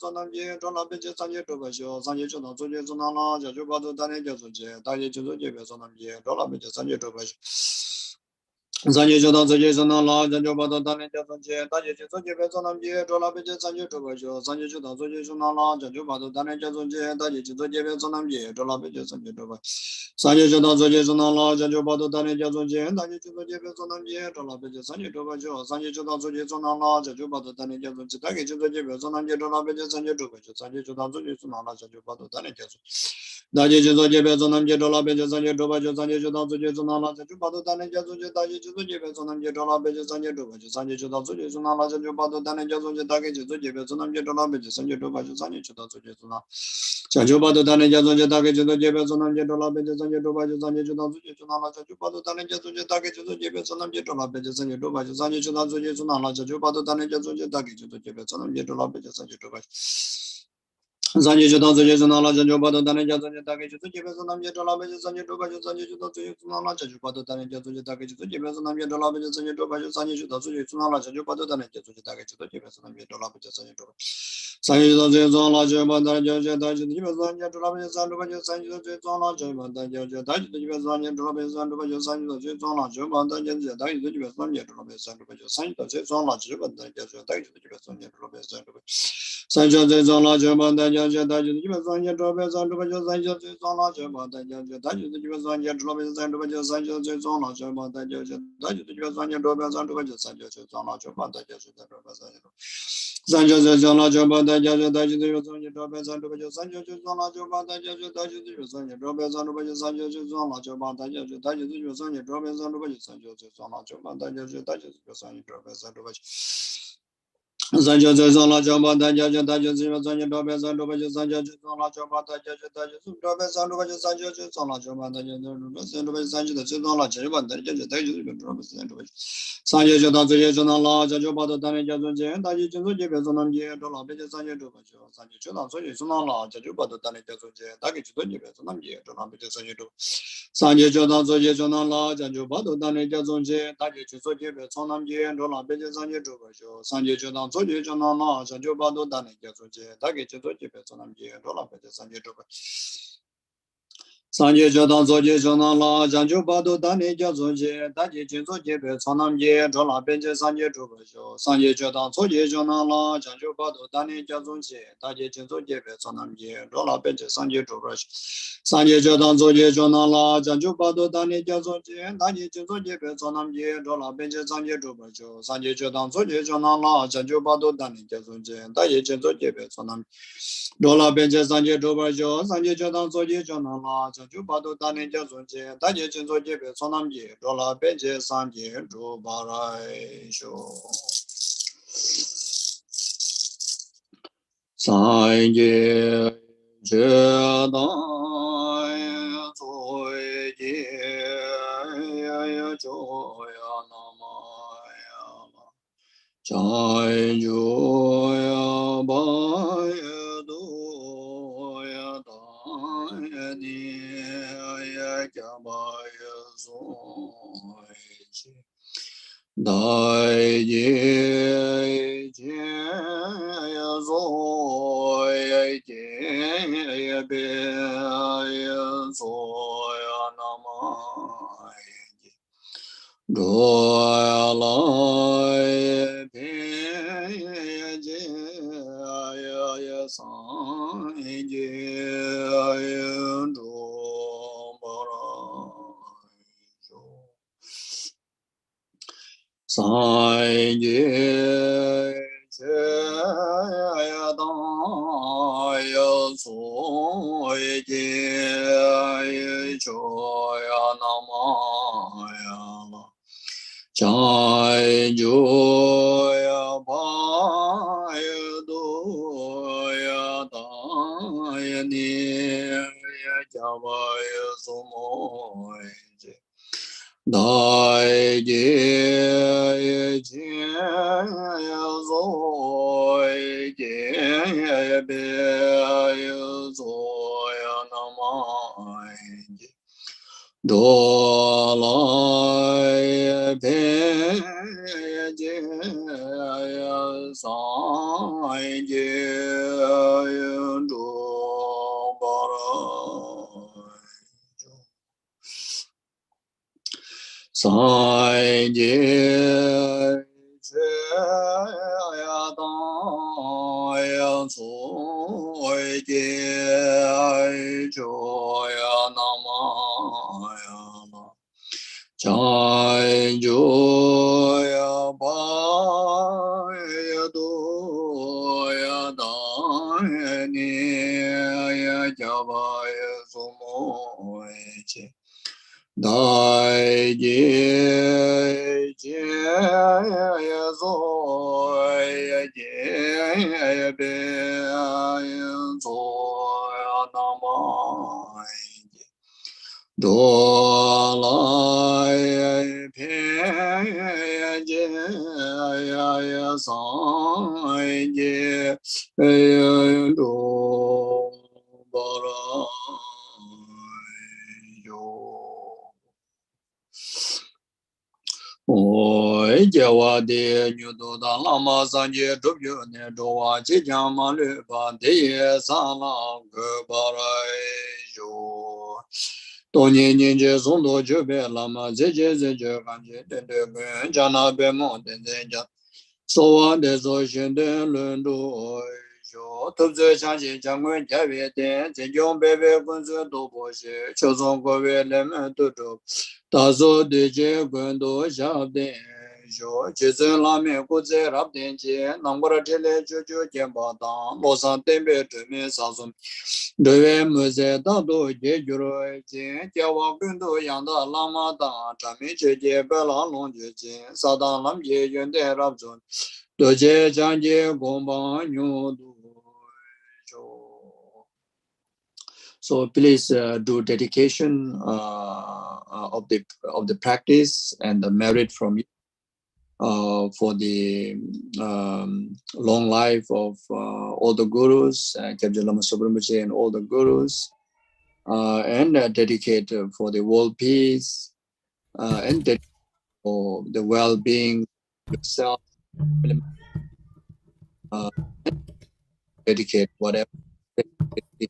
Sonam Je, Dola Benje Sanje Tuba Sho, Sanje Chodan Soje Chonan La, Janju Padu Dani Kya Sunje, Daji Jinso Jebe Sonam Je, Dola Benje Sanje Tuba Sanje Chodan Soje Chonan La, Janju Padu Dani Kya Sunje, Daji Jinso Jebe Sonam Je, Dola Benje Sanje Tuba Sho, Sanje Chodan Soje Chonan La, Janju Padu Dani Kya Sunje, Daji Jinso Jebe Sonam Je, Dola Benje Sanje Tuba Sanje Chodan Soje Chonan La, Janju Padu Dani Kya Sunje, Daji Jinso Jebe Sonam Je, Dola Benje Sanje Tuba Sho, Sanje Chodan Soje Chonan La, Janju Padu Dani Kya Sunje, Daji Jinso Jebe Sonam Je, Dola Benje Sanje Tuba Sho, Sanje Chodan Soje Chonan La, Janju Padu Dani Kya Sunje Daji Jizo Jebe Sonam Jedola Beja Sanje Doba Sanje Jodan Suji Sunala Jupado Dane Jazuji Daji Jizo Jebe Sonam Jedola Beja Sanje Doba Sanje Jodan Suji Sunala Jupado Dane Jazuji Dagi Jizo Jebe Sonam Jedola Beja Sanje Doba Sanje Jodan Suji Sunala Jupado Dane Jazuji Dagi Jizo Jebe Sonam Jedola Beja Sanje Doba Sanje Jodan Suji Sunala Jupado Dane Jazuji Dagi Jizo Jebe Sonam Jedola Beja Sanje Doba Sanje Jodan Suji Sunala Jupado Dane Jazuji Dagi Jizo Jebe Sonam Jedola Beja Sanje Doba Sanje Jodan Suji Sunala Jupado Dane Jazuji Dagi Jizo Jebe Sonam Jedola Beja Sanje Doba Sanje Jodan Suji Sunala Jupado Dane Jazuji Dagi Jizo Jebe Sonam Jedola Beja Sanje Doba Sanje Jodan Suji Sunala Jupado Dane Jazuji Dagi Jizo Jebe Sonam Jedola Beja Sanje Doba Sanje Jodan Suji Sunala Jupado Dane Jazuji Jebe Sanje Dola Beja Sanje Doba Sanje Jodan Sunala Jupado Dane Jazuji Dagi Jizo Jebe Sanje Dola Beja Sanje Doba Sanje Jodan Sunala Jupado Dane Jazuji Dagi Jizo Jebe Sanje Dola Beja Sanje Doba Sanje Jodan Sunala Jupado Dane Jazuji Dagi Jizo Jebe Sanje Dola Beja Sanje Doba Sanje Jodan Sunala Jupado Dane Jazuji Dagi Jizo Jebe Sanje Dola Beja Sanje Doba Sanje Jodan Sunala Jupado Dane Jazuji Dagi Jizo Jebe Sanje Dola Beja Sanje Doba Sanje Jodan Sunala Jupado Dane Jazuji Dagi Jizo Jebe Sanje Dola Beja Sanje Doba Sanje Jodan Sunala Jupado Dane Jazuji Doba Sanje Sanjo Jona Jobanda Jaja Daji Zoni Dobe Sanjo Sanjo Jona Jobanda Jaja Daji Zoni Dobe Sanjo Sanjo Jona Jobanda Jaja Daji Zoni Dobe Sanjo Sanjo Jona Jobanda Jaja Daji Zoni Dobe Sanjo Sanjo Zona Jobanda Jaja Daji Zoni Dobe Sanjo Sanjo Jona Jobanda Jaja Daji Dobe Sanjo Sanjo Jona Jobanda Jaja Sanjo Zona Jobanda Jaja Daji Dobe Sanjo Sanje Jodan Zuje Jodan La Jajo Bado Dane Jazo Jen Daji Jinzo Jebe Zonam Je Dola Beje Sanje Doba Jo Sanje Jodan Zuje Jodan La Jajo Bado Dane Jazo Jen Dagi Jizo Jebe Zonam Je Dola Beje Sanje Doba Sanje Jodan Zuje Jodan La Jajo Bado Dane Jazo Jen Dagi Jizo Jebe Zonam Je Dola Beje Sanje Doba Jo Sanje Jodan Zuje Jodan La Jajo Bado Dane Jazo Jen Dagi Jizo Jebe Zonam Je Dola Beje Sanje Doba Sanje Jodan Zoje Jodan La Janjo Bado Dane Jazo Je Daji Jinzo Jebe Sonam Je Dola Beje Sanje Doba Jo Sanje Jodan Zoje Jodan La Janjo Bado Dane Jazo Je Daji Jinzo Jebe Sonam Je Dola Beje Sanje Doba Sanje Jodan Zoje Jodan La Janjo Bado Dane Jazo Je Daji Jinzo Jebe Sonam Je Dola Beje Sanje Doba Jo Sanje Jodan Zoje Jodan La Janjo Bado Dane Jazo Je Daji Jinzo Jebe Sonam Dola Beje Sanje Doba Jo Sanje Jodan Zoje Jodan La Janjo Bado Dane Jazo Je Daji Jinzo Jebe Sonam Je Dola Beje Sanje Doba Rai Sho Sanje Jodan Zoje Joya Namaya Chai Joya Baya Doya Daya Niya Jabaya Zoya Dai Ye Ya Zoya Ya Be Ya Zoya Namaya Doya Lai Pe Je Ya San Je Ya Do Bara San Je Che Ya Da Ya So Je Ya Cho Ya Nama Ya La Chai Jo Ya Ba Ya Do Ya Da Ya Ni Ya Java Ya Sumo Je Dai Je Je Ya Zo Je Ya Be Ya Zo Ya Nama Je Do Lai Pe Je Ya Sai Je Ya Do Bara Sai Je Che Ya Da Ya So Je Jo Ya Nama Ya La Chai Jo Ya Ba Ya Do Ya Da Ya Ni Ya Java Ya So Jawa de Nudo da Lama Sanje Dubyo ne Dowa Chijama Lupa de Sala Gubarai Jo Tony Ninja Zondo Jube Lama Zeje Zeje Kanje Dende Gun Jana Bemo Denja Soa de Zoshin de Lundo Jo Tubze Chanji Jangwen Javi de Zenjong Bebe Gunzu Dobo Shi Chozong Gowe Lemen Tutu Tazo de Je Gundo Shabde Jo Jizen Lame Kuze Rabden Je Nambara Tele Juju Jemba Dan Losan Tembe Tume Sasum Dewe Muze Dado Je Juro Je Jawa Gundo Yanda Lama Dan Chami Je Je Bela Long Je Je Sadan Lam Je Yunde Rabzun Doje Janje Gomba Nyodu Jo. So please do dedication of the practice and the merit from you for the long life of all the gurus, Kyabje Lama Subramacharya and all the gurus, and dedicate for the world peace and dedicate for the well-being yourself. Dedicate whatever you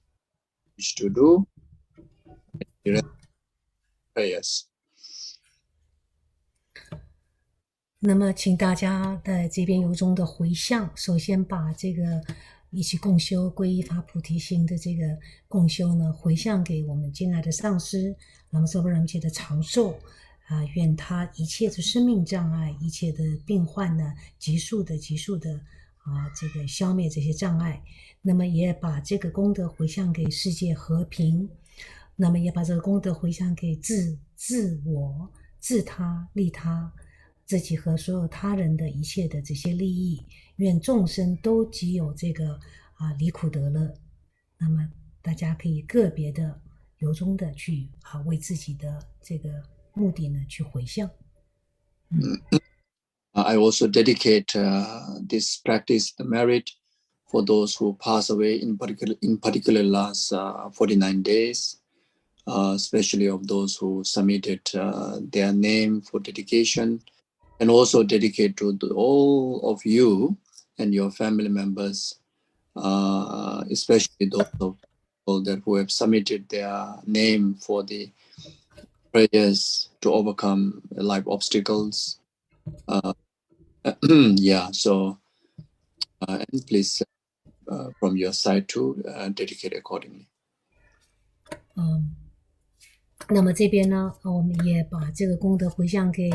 wish to do. Prayers. 那么，请大家在这边由衷的回向，首先把这个一起共修皈依法菩提心的这个共修呢，回向给我们敬爱的上师，那么娑婆人界的长寿愿他一切的生命障碍、一切的病患呢，急速的这个消灭这些障碍。那么也把这个功德回向给世界和平，那么也把这个功德回向给自我、自他、利他。自己和所有他人的一切的这些利益，愿众生都即有这个离苦得乐。那么大家可以个别的由衷的去为自己的这个目的呢去回向。I also dedicate this practice, the merit, for those who pass away in particular last 49 days, especially of those who submitted their name for dedication. And also dedicate to all of you and your family members, especially those of people that who have submitted their name for the prayers to overcome life obstacles. Yeah, so and please from your side to dedicate accordingly. 那么这边呢，我们也把这个功德回向给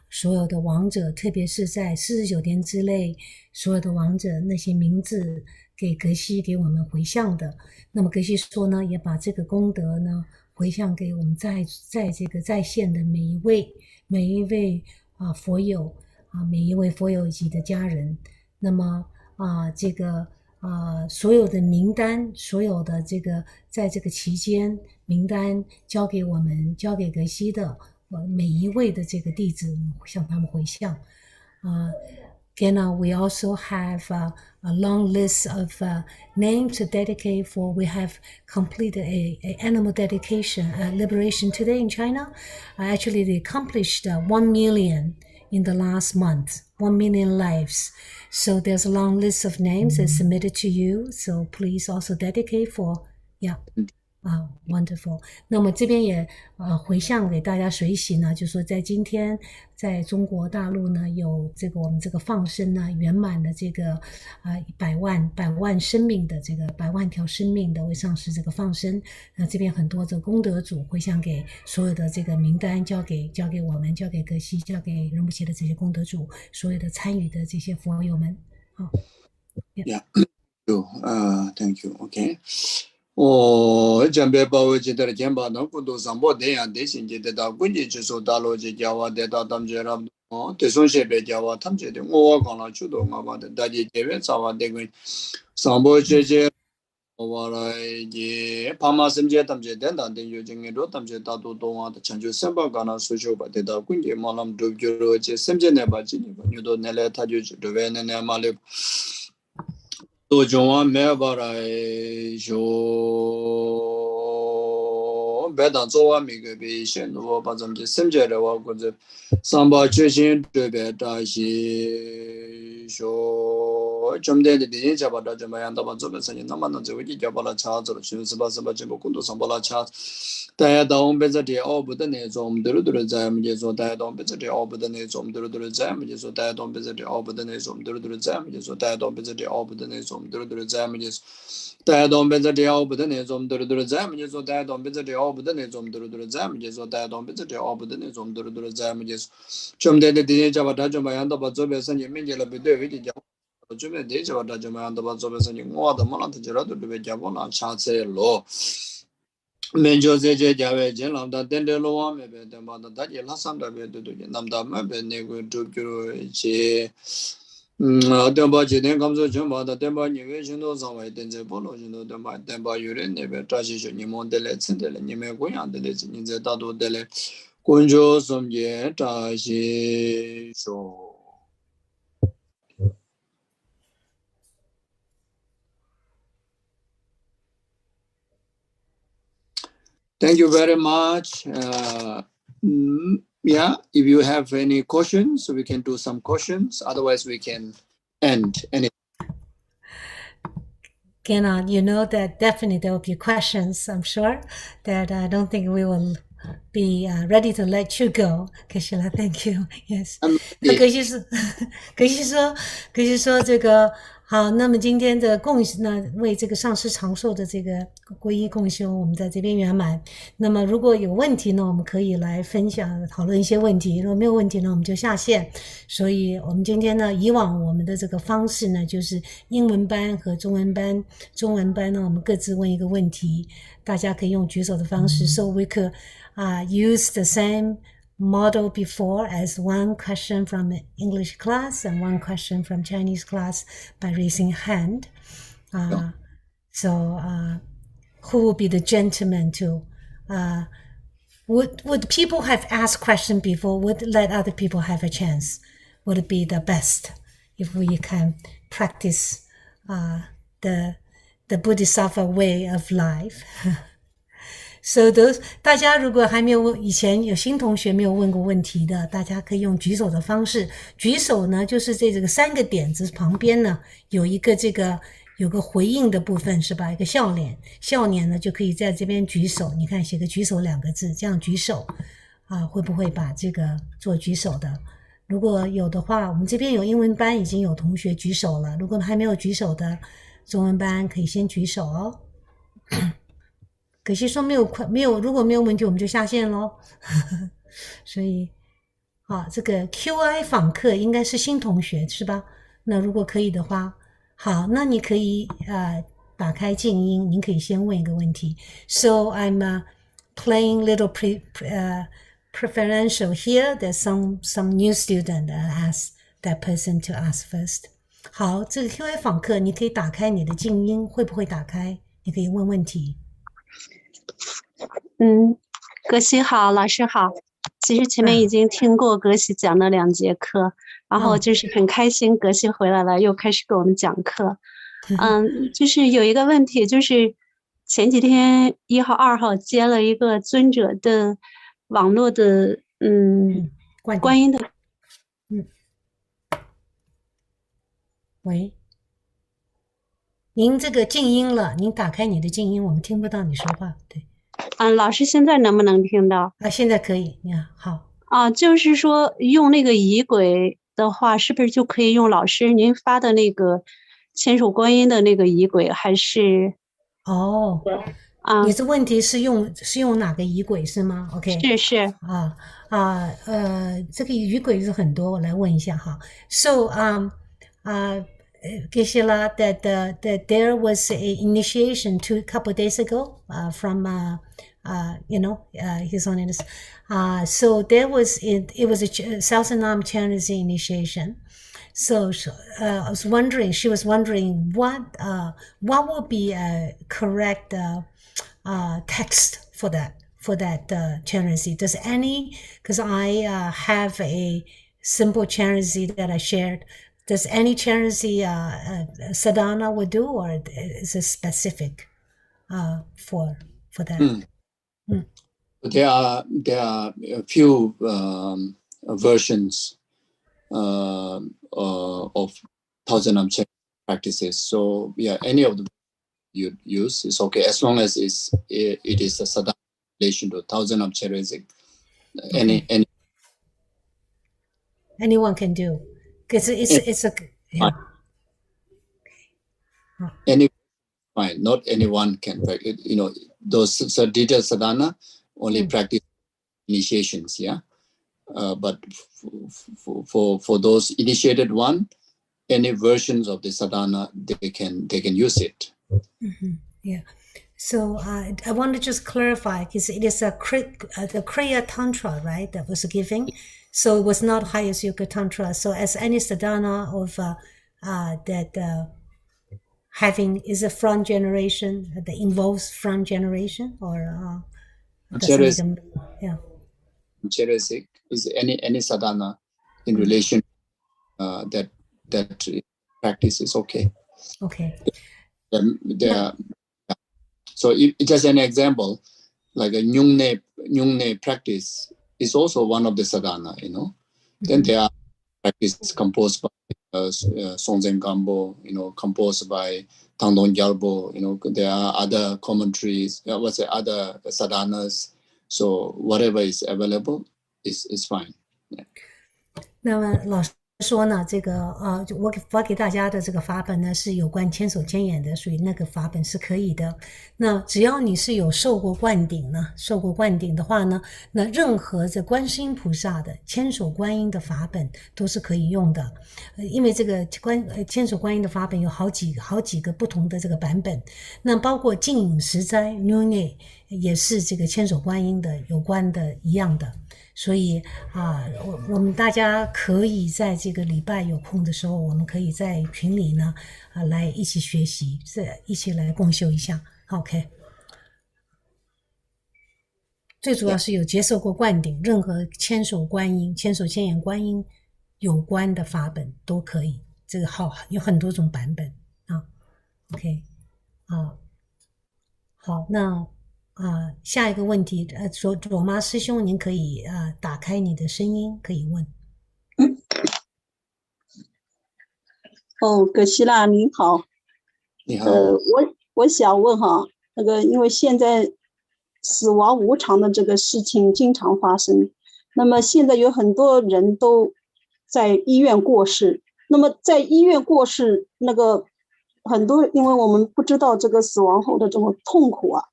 所有的亡者，特别是在49天之内，所有的亡者那些名字给格西给我们回向的。那么格西说呢，也把这个功德呢回向给我们在这个在线的每一位佛友每一位佛友以及的家人。那么这个所有的名单，所有的这个在这个期间名单交给格西的每一位的这个弟子，向他们回向。Again, we also have a long list of names to dedicate for. We have completed a animal dedication liberation today in China. Actually, they accomplished 1 million in the last month, 1 million lives. So there's a long list of names that's submitted to you. So please also dedicate for, wonderful. 那么这边也回向给大家随喜呢，就是说在今天在中国大陆呢，有这个我们这个放生呢圆满的这个百万生命的这个100万条生命的为上师这个放生。那这边很多的功德主回向给所有的这个名单，交给我们，交给格西，交给仁波切的这些功德主，所有的参与的这些佛友们。Yeah. Thank you. Okay. jambe bawo jidar jamba na kudu sambo deya deshin jidada gunji jiso dalo ji jawa deda tamje ram teson shebe jawa tamje de ngowa kana chudo ngaba de daji jebe sawa de gun sambo jeje wara ye pama simje tamje denda den yo jenge do tamje dadu dowa de chanju semba kana sujo ba deda gunji malam dubjuro je simje ne ba jini ba nyudo nele taju do ve ne male to jongwa me bara jo bedan zowa mi ge be shen wo ba zam je semje le wa ko je samba che shin de be da shi jo chomde de de ja ba da ja ma yan da ba zo be san na ma na zo ji ja ba la cha zo shin sa ba je bo kun do samba la cha大家当别这里熬不的那种，对对在么就说大家当别这里熬不的那种，对对在么就说大家当别这里熬不的那种，对对在么就说大家当别这里熬不的那种，对对在么就大家当别这里熬不的那种，对对在么就说大家当别这里熬不的那种，对对在么就说大家当别这里熬不的那种，对对在么就全部的这些家伙他就把样都把左边生意面积了不对位的家伙。这边这些话，他就把样都把左边生意，我的妈那他就那都这边家伙那差车了。menjo zeje jawe jen lamda dende lowa mebe demba da daje lasam da be do namda mebe ne go do gyo che demba je den kamso jomba da demba nyewe jindo zawa denje bolo jindo demba yure nebe taji jo nimon dele tsendele nyeme go yan dele jinze da do dele kunjo somje taji so Thank you very much. Yeah, if you have any questions, we can do some questions. Otherwise, we can end. You know that definitely there will be questions, I'm sure, that I don't think we will be ready to let you go. Keshila, thank you. Yes. 可惜说这个好，那么今天的为这个上师长寿的这个皈依共修，我们在这边圆满。那么如果有问题呢，我们可以来分享讨论一些问题；如果没有问题呢，我们就下线。所以我们今天呢，以往我们的这个方式呢，就是英文班和中文班。中文班呢，我们各自问一个问题，大家可以用举手的方式。So we could use the same model before as one question from English class and one question from Chinese class by raising hand. So who will be the gentleman to would people have asked question before, would let other people have a chance? Would it be the best if we can practice the Bodhisattva way of life? So those 大家如果还没有以前有新同学没有问过问题的，大家可以用举手的方式。举手呢，就是在这个3个点子旁边呢，有一个有个回应的部分是吧？一个笑脸，笑脸呢就可以在这边举手。你看写个举手2个字，这样举手会不会把这个做举手的？如果有的话，我们这边有英文班已经有同学举手了。如果还没有举手的，中文班可以先举手哦。可惜说没有，如果没有问题，我们就下线咯。所以，这个 QI 访客应该是新同学是吧？那如果可以的话，好，那你可以打开静音，您可以先问一个问题。So I'm playing little preferential here. There's some new student that ask that person to ask first. 好，这个 QI 访客，你可以打开你的静音，会不会打开？你可以问问题。格西好，老师好。其实前面已经听过格西讲了2节课，然后就是很开心格西回来了，又开始给我们讲课。就是有一个问题，就是前几天1号、2号接了一个尊者的网络的观音的。喂，您这个静音了，您打开你的静音，我们听不到你说话。对。老师现在能不能听到？现在可以，你看好。就是说用那个仪轨的话，是不是就可以用老师您发的那个千手观音的那个仪轨？还是？你的问题是用哪个仪轨是吗 ？OK， 是。这个仪轨是很多，我来问一下哈。So Gisela, that there was a initiation a couple of days ago from His Holiness. So there was it was a Southern Arm Chinese initiation. So I was wondering, she was wondering what would be a correct text for that charity. Does any, because I have a simple charity that I shared. Does any charity sadhana would do, or is it specific for that? There are a few versions of thousand practices. So yeah, any of the you use is okay as long as it is a sadhana relation to thousand of Cherezik. Anyone can do, because it's a yeah. Any fine, not anyone can. Those detailed sadhana only practice initiations. Yeah, but for those initiated one, any versions of the sadhana they can use it. Yeah. So I want to just clarify, because it is the Kriya Tantra, right, that was giving. So it was not highest yoga tantra. So as any sadhana of that having is a front generation that involves front generation, or yeah. Cherezik is any sadhana in relation that practice is okay. Okay. So just an example, like a Nyungne practice is also one of the sadhana, Then there are practices composed by Songzen Gambo, composed by Tangdong Gyalbo, there are other commentaries, other sadhanas. So whatever is available is fine. Yeah. 那么老师说呢，这个我发给大家的这个法本呢，是有关千手千眼的，所以那个法本是可以的。那只要你是有受过灌顶的话呢，那任何这观世音菩萨的千手观音的法本都是可以用的。因为这个千手观音的法本有好几个不同的这个版本，那包括净饮食斋 Nyungne 也是这个千手观音的有关的一样的。所以我们大家可以在这个礼拜有空的时候，我们可以在群里呢来一起学习，一起来共修一下。OK， 最主要是有接受过灌顶，任何千手千眼观音有关的法本都可以。这个有很多种版本啊。OK， 好，那。下一个问题，左妈师兄，您可以打开你的声音，可以问。葛希拉您好，你好。我想问哈，因为现在死亡无常的这个事情经常发生，那么现在有很多人都在医院过世，那么在医院过世很多，因为我们不知道这个死亡后的这种痛苦啊。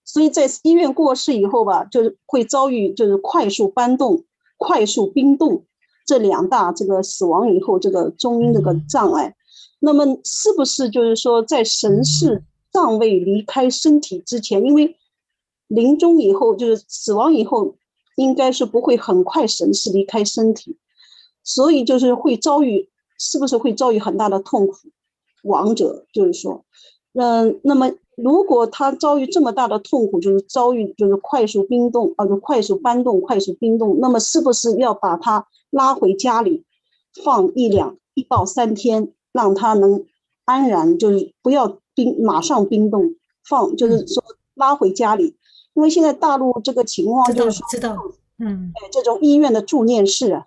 所以在医院过世以后吧，就是会遭遇就是快速搬动、快速冰冻这两大这个死亡以后这个中阴这个障碍。那么是不是就是说在神识尚未离开身体之前，因为临终以后就是死亡以后，应该是不会很快神识离开身体，所以就是是不是会遭遇很大的痛苦？亡者就是说，那么。如果他遭遇这么大的痛苦，就是遭遇就是快速冰冻就快速搬动、快速冰冻，那么是不是要把他拉回家里，放1到3天，让他能安然，就是不要马上冰冻，就是说拉回家里，因为现在大陆这个情况就是说，知道，这种医院的助念室啊，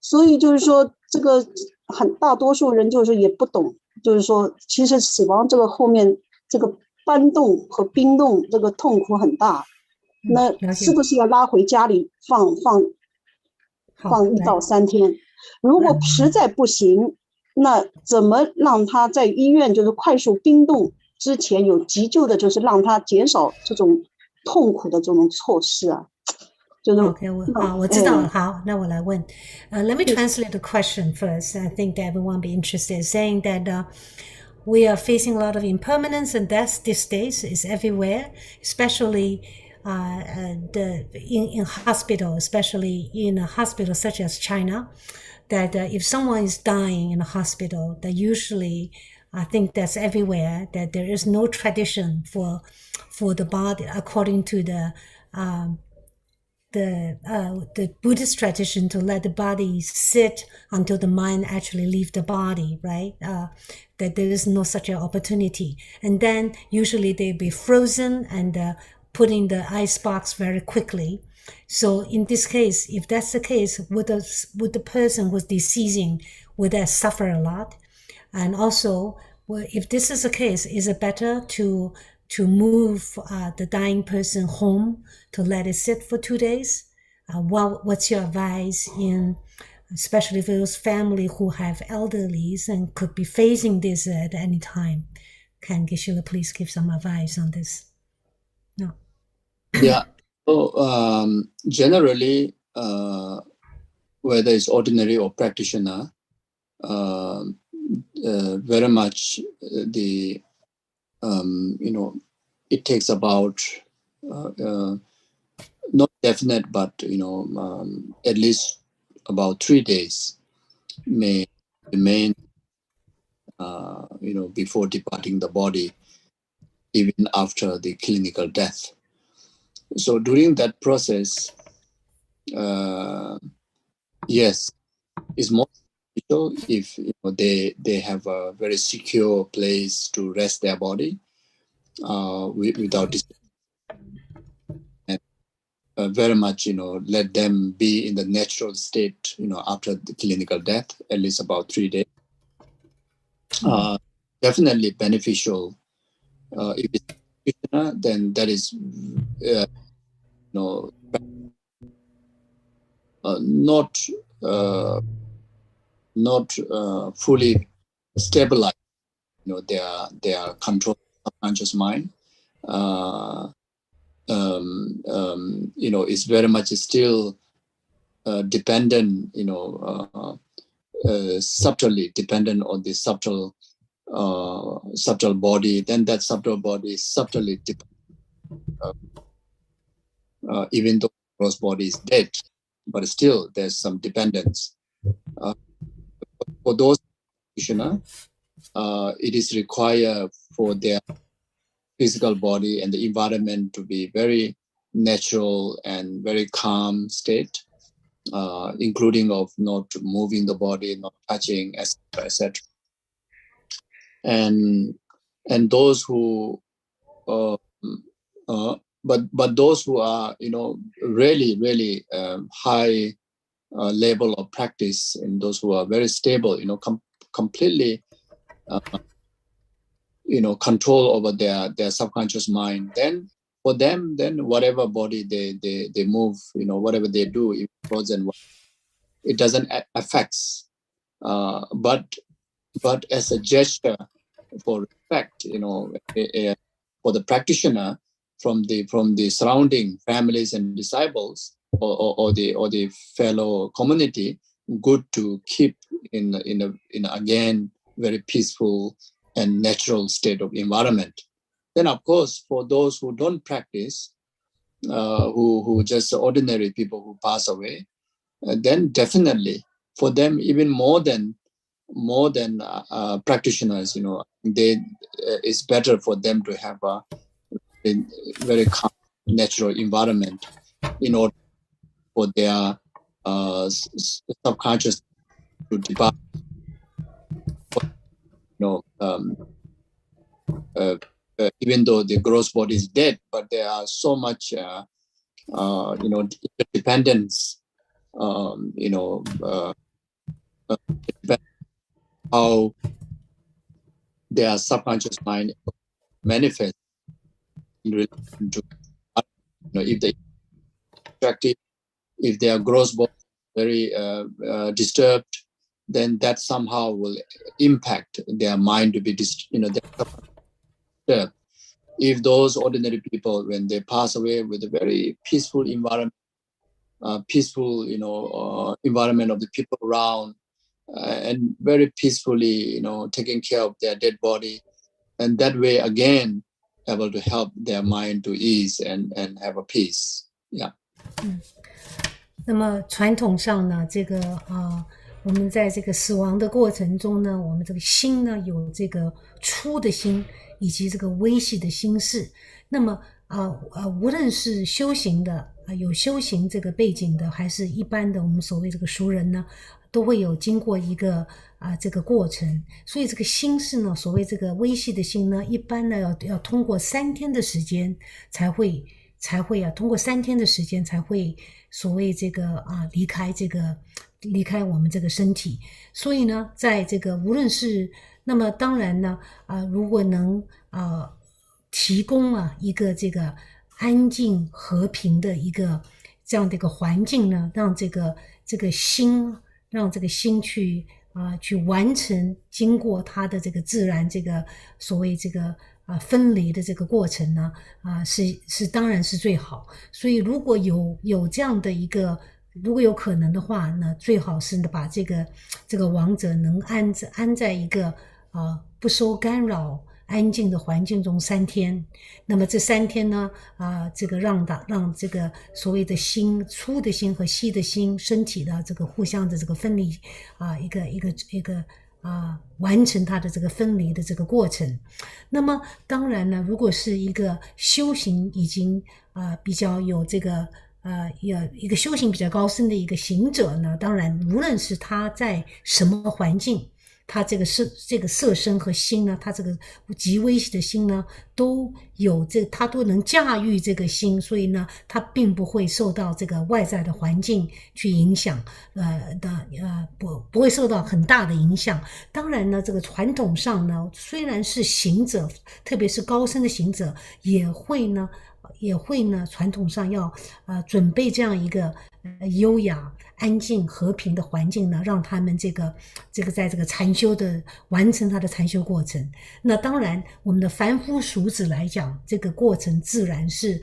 所以就是说这个大多数人就是也不懂，就是说其实死亡这个后面这个。搬动和冰冻这个痛苦很大，那是不是要拉回家里放1到3天？如果实在不行，那怎么让他在医院就是快速冰冻之前有急救的，就是让他减少这种痛苦的这种措施啊？就是 OK，我知道了。好，那我来问。Let me translate the question first. I think that everyone will be interested. Saying that we are facing a lot of impermanence and death these days. Is everywhere, especially in hospital, especially in a hospital such as China. That if someone is dying in a hospital, that usually I think that's everywhere. That there is no tradition for the body according to the Buddhist tradition to let the body sit until the mind actually leave the body, right? That there is no such an opportunity. And then usually they be frozen and put in the ice box very quickly. So in this case, if that's the case, would the person who's deceasing, would that suffer a lot? And also, if this is the case, is it better to move the dying person home to let it sit for 2 days? What's your advice especially for those family who have elderlies and could be facing this at any time? Can Geshe please give some advice on this? No. Yeah. So generally, whether it's ordinary or practitioner, very much it takes about not definite, but at least about 3 days may remain before departing the body, even after the clinical death. So during that process, yes, it's more beneficial if they have a very secure place to rest their body without disturbance. And very much let them be in the natural state after the clinical death, at least about 3 days. Definitely beneficial. If it's practitioner, then that is not fully stabilized their control subconscious mind. Is very much still dependent, subtly dependent on the subtle body. Then that subtle body is subtly even though the gross body is dead, but still there's some dependence. For those practitioners, it is required for their physical body and the environment to be very natural and very calm state, including of not moving the body, not touching, etc., etc. And those who, but those who are really high level of practice, and those who are very stable, completely control over their subconscious mind, then for them, then whatever body they move, whatever they do, it frozen, it doesn't affects. But as a gesture for respect, for the practitioner from the surrounding families and disciples or the fellow community, good to keep in again very peaceful and natural state of environment. Then of course, for those who don't practice, who just ordinary people who pass away, then definitely for them, even more than practitioners, it's better for them to have a very calm natural environment in order for their subconscious to depart. Even though the gross body is dead, but there are so much dependence, how their subconscious mind manifests in relation to, if they attractive, if their gross body is very disturbed, then that somehow will impact their mind to be disturbed. If those ordinary people, when they pass away with a very peaceful environment, peaceful, environment of the people around, and very peacefully, taking care of their dead body, and that way again able to help their mind to ease and have a peace. Yeah. 那么传统上呢，我们在这个死亡的过程中呢，我们这个心呢有这个粗的心以及这个微细的心事。那么无论是修行的有修行这个背景的，还是一般的我们所谓这个俗人呢，都会有经过一个这个过程。所以这个心事呢，所谓这个微细的心呢，一般呢要通过3天的时间才会通过3天的时间才会所谓这个离开我们这个身体。所以呢，在这个无论是那么当然呢如果能提供一个这个安静和平的一个这样的一个环境呢，让这个心去完成经过它的这个自然这个所谓这个分离的这个过程呢是当然是最好。所以如果有这样的一个，如果有可能的话呢，最好是把这个亡者能安在一个不受干扰安静的环境中3天。那么这3天呢这个让这个所谓的心粗的心和细的心身体的这个互相的这个分离一个完成它的这个分离的这个过程。那么当然呢，如果是一个修行已经比较有这个有一个修行比较高深的一个行者呢，当然无论是他在什么环境，他这个色身和心呢，他这个极微细的心呢，都有他都能驾驭这个心，所以呢，他并不会受到这个外在的环境去影响，不会受到很大的影响。当然呢，这个传统上呢，虽然是行者，特别是高深的行者，也会呢传统上要准备这样一个优雅安静和平的环境呢，让他们这个在这个禅修的完成他的禅修过程。那当然我们的凡夫俗子来讲，这个过程自然是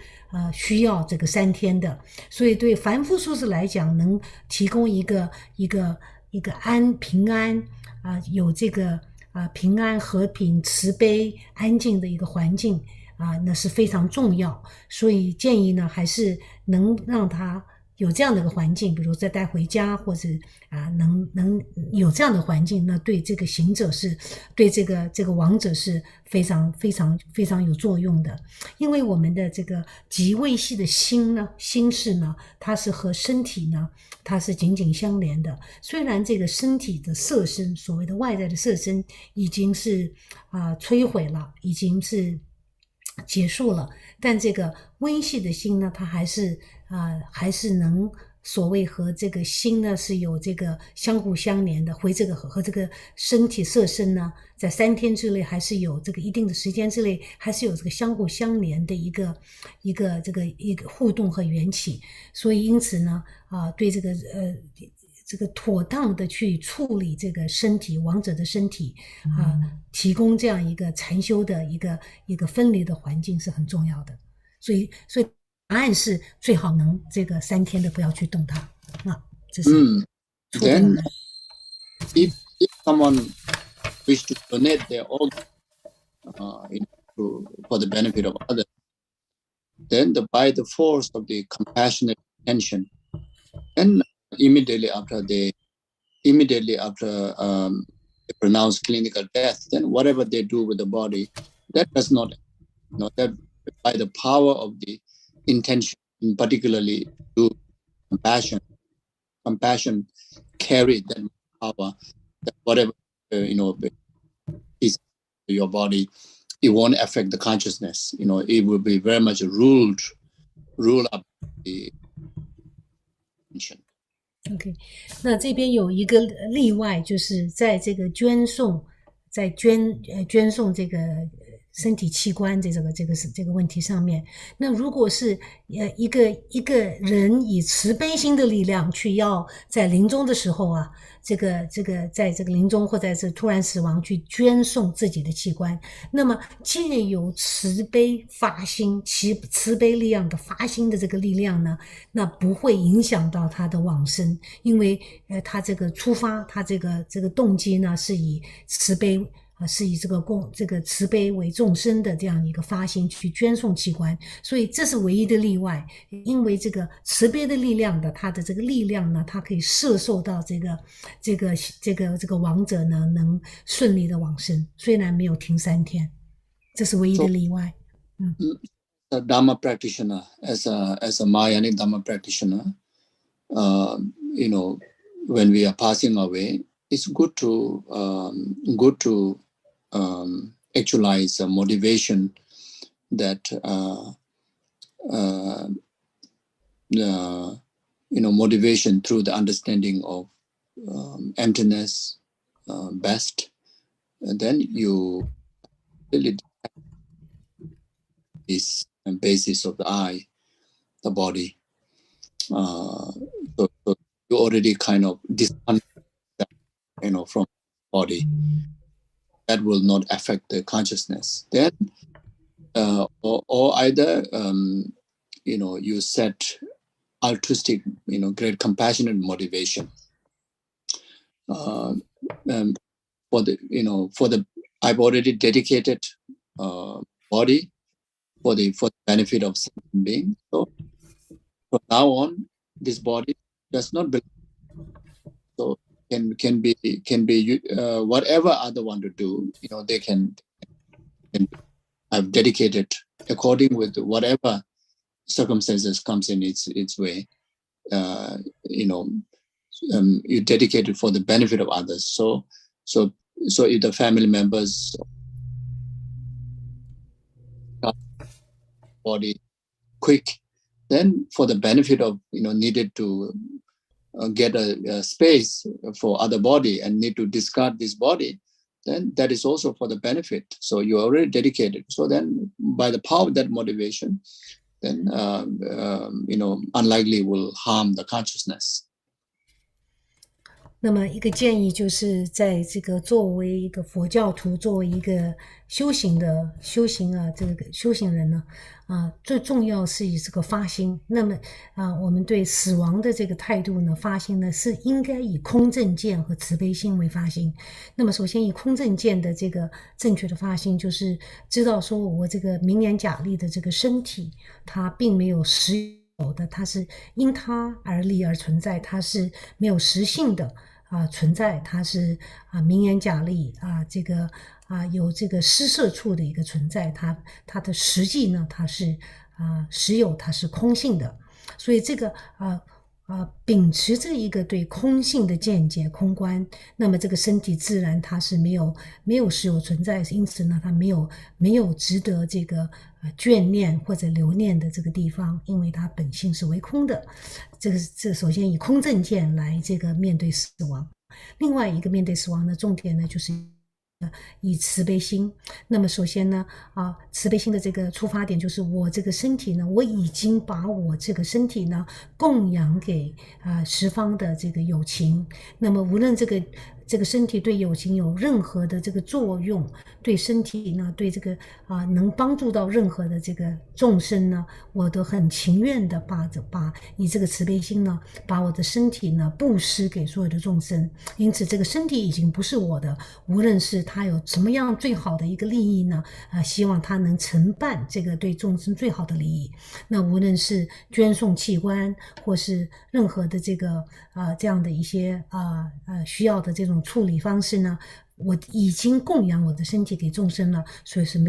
需要这个3天的。所以对凡夫俗子来讲，能提供一个平安有这个平安和平慈悲安静的一个环境那是非常重要。所以建议呢，还是能让他有这样的一个环境，比如再带回家，或者能有这样的环境，那对这个行者是对这个亡者是非常非常非常有作用的。因为我们的这个极微细的心事呢，它是和身体呢它是紧紧相连的。虽然这个身体的色身，所谓的外在的色身已经是摧毁了，已经是结束了，但这个微细的心呢，它还是能所谓和这个心呢是有这个相互相连的，和这个身体色身呢，在3天之内还是有这个一定的时间之内，还是有这个相互相连的一个互动和缘起。所以因此呢对这个妥当的去处理这个身体亡者的身体提供这样一个禅修的一个分离的环境是很重要的。所以答案是最好能这个3天的不要去动它这是Then if someone wish to donate their organ for the benefit of others, then by the force of the compassionate intention, and immediately after they pronounce clinical death, then whatever they do with the body, that does not, that by the power of the intention, particularly to compassion carry that power, that whatever is your body, it won't affect the consciousness. It will be very much ruled up the intention. OK， 那这边有一个例外，就是在这个捐送这个身体器官这个问题上面。那如果是一个人以慈悲心的力量去要在临终的时候啊，在这个临终或者是突然死亡去捐送自己的器官，那么借由慈悲发心、慈悲力量的发心的这个力量呢，那不会影响到他的往生，因为他这个出发，他这个动机呢是以慈悲。是以这个慈悲为众生的这样一个发心去捐送器官，所以这是唯一的例外。因为这个慈悲的力量的，它的这个力量呢，它可以摄受到这个亡者呢能顺利的往生，虽然没有停3天，这是唯一的例外。A Dharma practitioner, as a Mahayanic Dharma practitioner, when we are passing away, it's good to actualize a motivation that motivation through the understanding of emptiness best, and then you really is the basis of the eye, the body. So you already kind of disconnect that, from body. That will not affect the consciousness. Then, or either, you set altruistic, great compassionate motivation. For the I've already dedicated body for the benefit of sentient being. So from now on, this body does not belong. So can be whatever other want to do, they can I've dedicated according with whatever circumstances comes in its way. You dedicate it for the benefit of others. So if the family members body quick, then for the benefit of needed to get a space for other body and need to discard this body, then that is also for the benefit. So you already dedicated. So then by the power of that motivation, then unlikely will harm the consciousness. 那么一个建议就是在这个作为一个佛教徒，作为一个修行人呢，最重要是以这个发心。那么我们对死亡的这个态度呢，发心呢是应该以空正见和慈悲心为发心。那么首先以空正见的这个正确的发心，就是知道说我这个明眼假力的这个身体，它并没有实有的，它是因它而立而存在，它是没有实性的。存在，它是明眼假力有这个施设处的一个存在，它的实际呢，它是实有，它是空性的，所以这个秉持着一个对空性的见解空观，那么这个身体自然它是没有实有存在，因此呢，它没有值得这个眷恋或者留念的这个地方，因为它本性是为空的。这首先以空正见来这个面对死亡。另外一个面对死亡的重点呢，就是以慈悲心。那么首先呢，慈悲心的这个出发点就是我这个身体呢，我已经把我这个身体呢供养给十方的这个有情。那么无论这个身体对有情有任何的这个作用，对身体呢，对这个能帮助到任何的这个众生呢，我都很情愿的把以这个慈悲心呢，把我的身体呢布施给所有的众生。因此这个身体已经不是我的，无论是它有什么样最好的一个利益呢，希望它能承办这个对众生最好的利益。那无论是捐送器官，或是任何的这个这样的一些需要的这种处理方式呢，我已经供养我的身体给众生了，所以是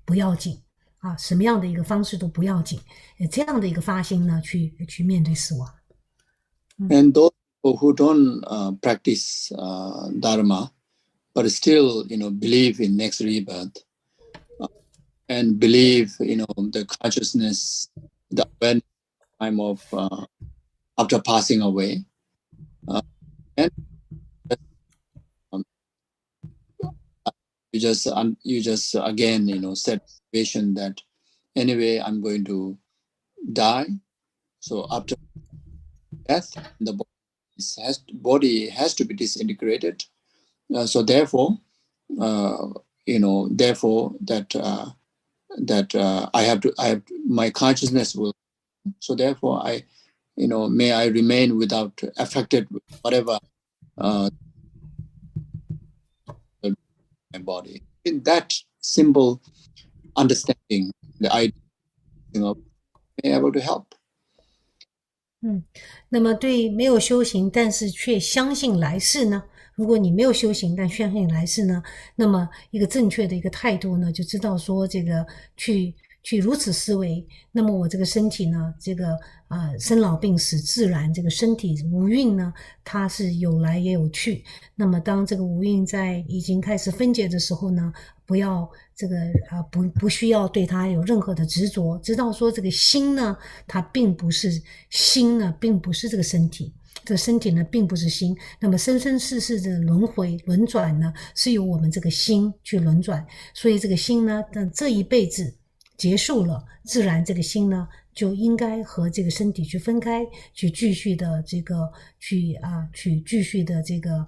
不要紧什么样的一个方式都不要紧，这样的一个发心呢，去面对死亡。And those who don't practice Dharma, but still, believe in next rebirth and believe, the consciousness, the awareness time of after passing away, and you just again, set vision that anyway I'm going to die. So after death, the body has to be disintegrated. So therefore, therefore that I have my consciousness will. So therefore, may I remain without affected with whatever my body. In that simple understanding, the idea be able to help. 那么对没有修行但是却相信来世呢？如果你没有修行但相信来世呢？那么一个正确的一个态度呢，就知道说这个去如此思维，那么我这个身体呢，这个生老病死自然，这个身体五蕴呢，它是有来也有去。那么当这个五蕴在已经开始分解的时候呢，不要这个不需要对它有任何的执着，知道说这个心呢，它并不是心呢，并不是这个身体。这个身体呢，并不是心，那么生生世世的轮回轮转呢，是由我们这个心去轮转，所以这个心呢，等这一辈子结束了，自然这个心呢就应该和这个身体去分开，去继续的这个去继续的这个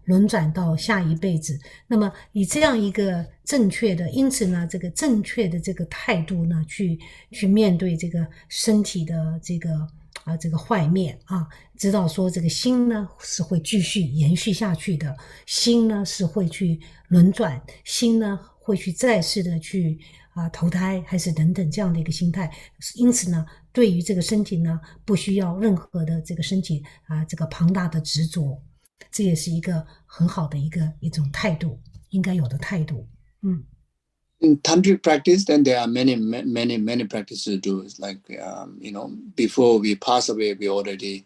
轮转到下一辈子。那么以这样一个正确的，因此呢，这个正确的这个态度呢，去面对这个身体的这个坏灭知道说这个心呢是会继续延续下去的，心呢是会去轮转，心呢会去再次的去投胎还是等等这样的一个心态。因此呢，对于这个身体呢，不需要任何的这个身体这个庞大的执着，这也是一个很好的一种态度，应该有的态度。In tantric practice, then there are many practices to do. It's like before we pass away, we already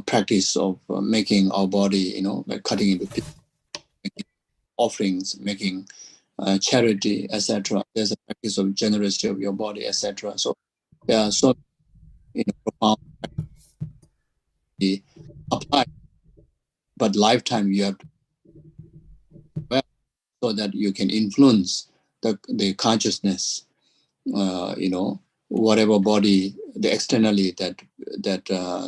practice of making our body, like cutting into pieces, making offerings, making charity, etc. There's a practice of generosity of your body, etc. So there are so profound practices applied, but lifetime you have to so that you can influence the consciousness, whatever body, the externally that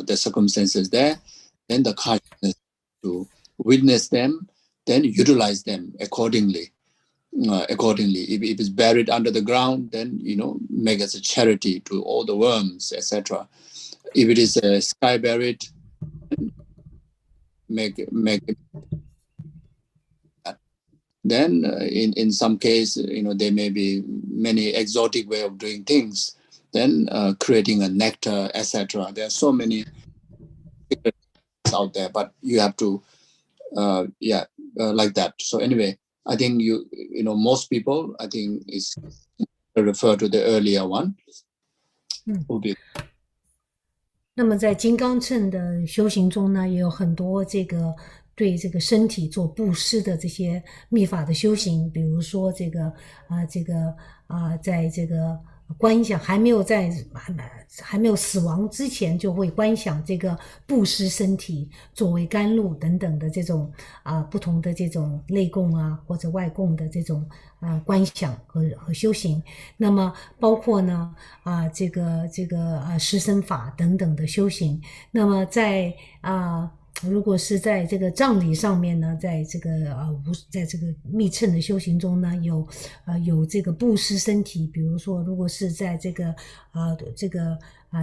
the circumstances there, then the consciousness to witness them, then utilize them accordingly. If it's buried under the ground, then make as a charity to all the worms, etc. If it is sky buried, make then in some case, there may be many exotic way of doing things, then creating a nectar, etc. There are so many out there, but you have to like that. So anyway, I think most people, I think, is refer to the earlier one. 那么在金刚乘的修行中呢，也有很多这个对这个身体做布施的这些密法的修行，比如说在这个观想还没有死亡之前，就会观想这个布施身体作为甘露等等的这种不同的这种内供或者外供的这种观想和修行。那么包括呢这个施身法等等的修行。那么在如果是在这个葬礼上面呢，在这个密乘的修行中呢，有这个布施身体，比如说如果是在这个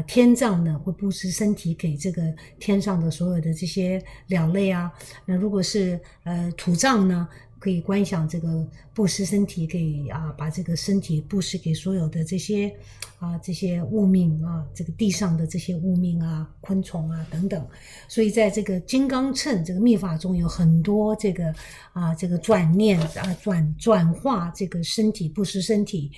天葬呢，会布施身体给这个天上的所有的这些鸟类那如果是土葬呢，可以观想这个布施身体给把这个身体布施给所有的这些物命这个地上的这些物命昆虫等等。所以在这个金刚乘这个密法中有很多这个转念转化这个身体布施身体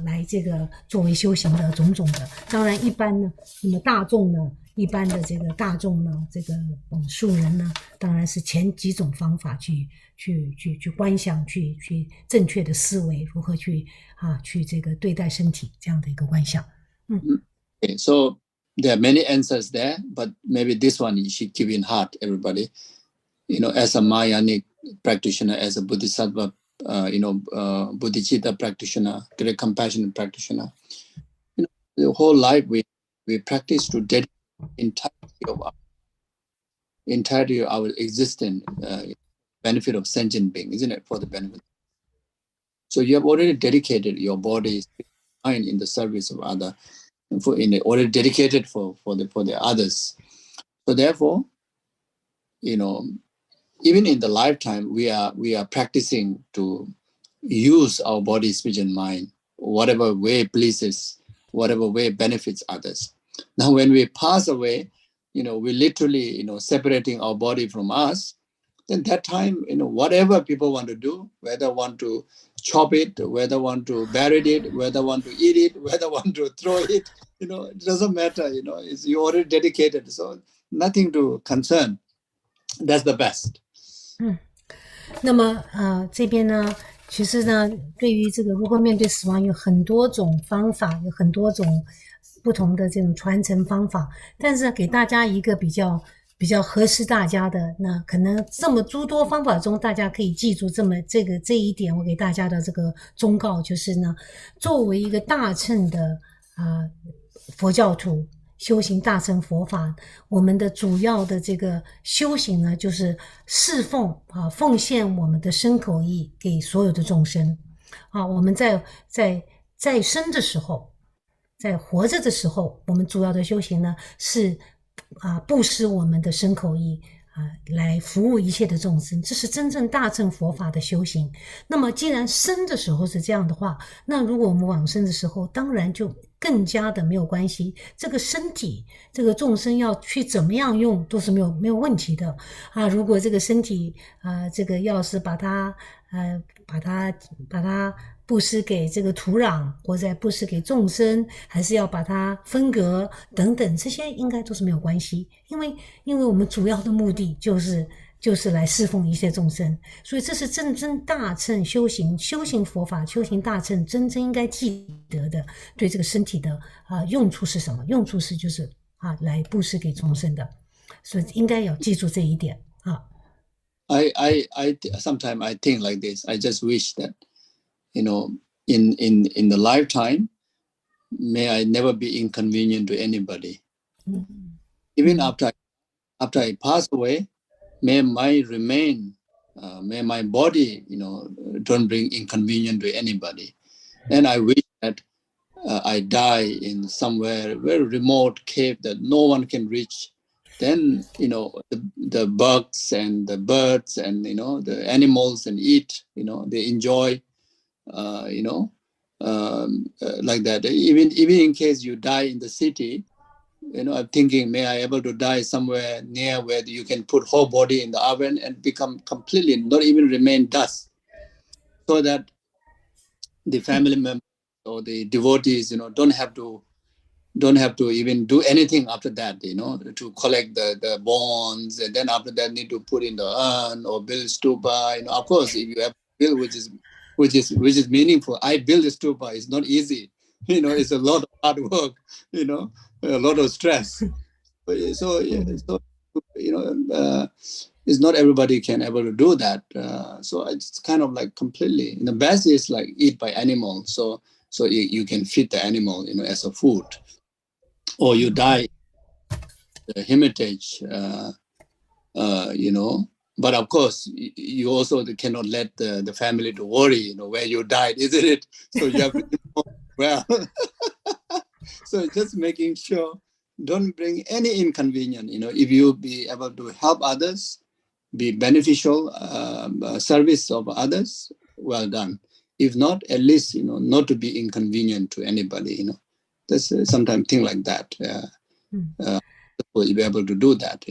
来这个作为修行的种种的。当然一般呢，那么大众呢，一般的这个大众呢，这个素人呢，当然是前几种方法去观想，去正确的思维，如何去这个对待身体这样的一个观想。Okay, so there are many answers there, but maybe this one you should keep in heart, everybody. As a Mayanic practitioner, as a Bodhisattva, Bodhicitta practitioner, great compassionate practitioner. The whole life we practice to dedicate entirety of our existence, benefit of sentient being, isn't it? For the benefit. So you have already dedicated your body, mind in the service of other, already dedicated for the others. So therefore, even in the lifetime, we are practicing to use our body, speech, and mind, whatever way pleases, whatever way benefits others. Now, when we pass away, we literally, separating our body from us. Then that time, whatever people want to do, whether want to chop it, whether want to bury it, whether want to eat it, whether want to throw it, it doesn't matter. You already dedicated, so nothing to concern. That's the best. 那么这边呢，其实呢，对于这个如何面对死亡，有很多种方法，有很多种不同的这种传承方法。但是给大家一个比较合适大家的，那可能这么诸多方法中，大家可以记住这一点。我给大家的这个忠告就是呢，作为一个大乘的佛教徒。修行大乘佛法，我们的主要的这个修行呢，就是侍奉奉献我们的身口意给所有的众生。我们在生的时候，在活着的时候，我们主要的修行呢是布施我们的身口意来服务一切的众生，这是真正大乘佛法的修行。那么既然生的时候是这样的话，那如果我们往生的时候，当然就更加的没有关系。这个身体，这个众生要去怎么样用都是没有问题的如果这个身体这个要是把它布施给这个土壤，或者布施给众生，还是要把它分隔等等，这些应该都是没有关系，因为我们主要的目的就是来侍奉一切众生，所以这是真正大乘修行佛法，修行大乘真正应该记得的，对这个身体的用处是什么？用处是就是来布施给众生的，所以应该要记住这一点I sometimes I think like this. I just wish that in the lifetime, may I never be inconvenient to anybody. Even after I pass away, may my body, don't bring inconvenience to anybody. And I wish that I die in somewhere very remote cave that no one can reach. Then, the bugs and the birds and, the animals and eat, they enjoy, like that. Even in case you die in the city, I'm thinking, may I able to die somewhere near where you can put whole body in the oven and become completely, not even remain dust, so that the family members or the devotees, don't have to even do anything after that, to collect the bones, and then after that need to put in the urn or build stupa. Of course, if you have build which is meaningful. I build a stupa. It's not easy. It's a lot of hard work. A lot of stress. So it's not everybody can able to do that. So it's kind of like completely. The best is like eat by animal. So you can feed the animal, as a food. Or you die the hermitage, But of course, you also cannot let the family to worry, where you died, isn't it? So you have to know well. So just making sure, don't bring any inconvenience. If you be able to help others, be beneficial service of others, well done. If not, at least, not to be inconvenient to anybody, That's sometimes thing like that. Will be able to do that,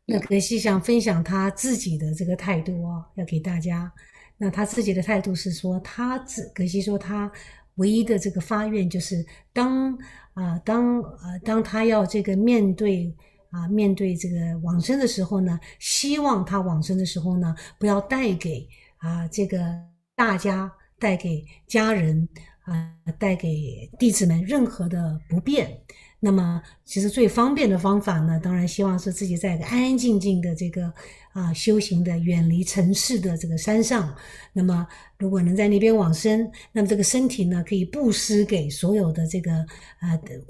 那格西想分享他自己的这个态度要给大家。那他自己的态度是说，格西说他唯一的这个发愿就是当他要这个面对这个往生的时候呢，希望他往生的时候呢，不要带给这个大家，带给家人带给弟子们任何的不便。那么其实最方便的方法呢，当然希望是自己在一个安安静静的这个修行的远离城市的这个山上。那么如果能在那边往生，那么这个身体呢可以布施给所有的这个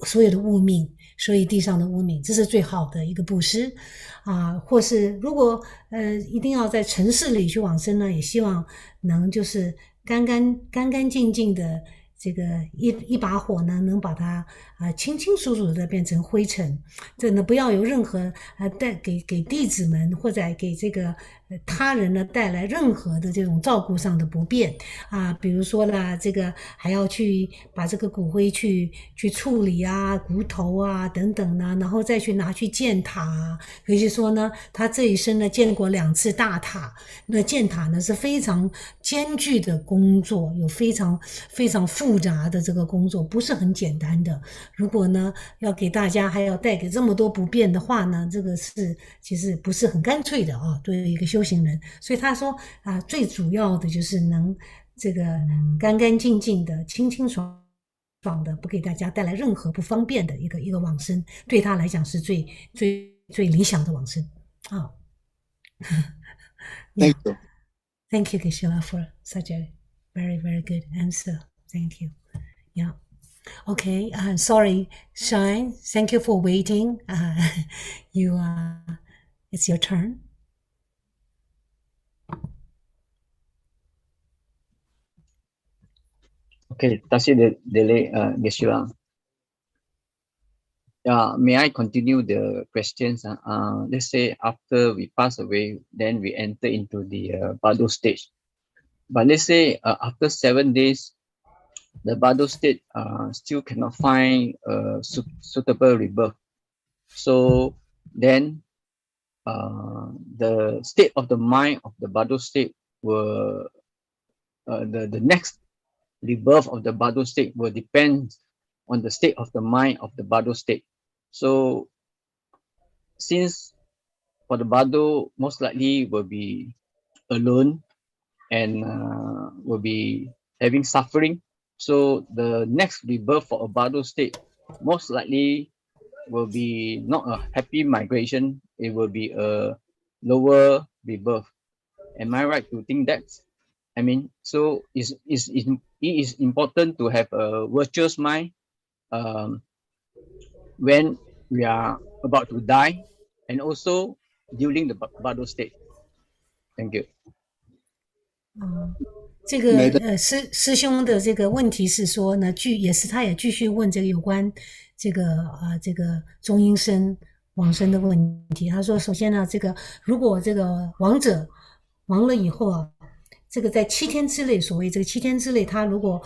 所有的物命，所以地上的物命，这是最好的一个布施或是如果一定要在城市里去往生呢，也希望能就是干干净净的这个一把火呢，能把它清清楚楚的变成灰尘，这呢不要有任何给弟子们或者给这个他人呢带来任何的这种照顾上的不便比如说啦，这个还要去把这个骨灰去处理骨头等等呢，然后再去拿去建塔可以说呢，他这一生呢建过2次大塔，那建塔呢是非常艰巨的工作，有非常非常复杂的这个工作，不是很简单的。如果呢要给大家还要带给这么多不便的话呢，这个是其实不是很干脆的对于一个修行人。所以他说最主要的就是能这个干干净净的、清清爽爽的，不给大家带来任何不方便的一个往生，对他来讲是最理想的往生Thank you. Thank you, Geshe, for such a very, very good answer. Thank you. Yeah. Okay. Sorry, Shine. Thank you for waiting. It's your turn. Okay, that's it. Delay, Geshe. May I continue the questions? Let's say after we pass away, then we enter into the Bardo stage. But let's say after 7 days, the Bardo state still cannot find a suitable rebirth. So then the state of the mind of the Bardo state will, the next rebirth of the Bardo state will depend on the state of the mind of the Bardo state. So since for the Bardo most likely will be alone and will be having suffering, so the next rebirth for a Bardo state most likely will be not a happy migration, it will be a lower rebirth. Am I right to think that? I mean, so it is important to have a virtuous mind when we are about to die, and also during the Bardo state. Thank you. 这个师兄的这个问题是说呢，他也继续问这个有关这个中阴身往生的问题。他说，首先呢，这个如果这个亡者亡了以后这个在7天之内，所谓这个7天之内，他如果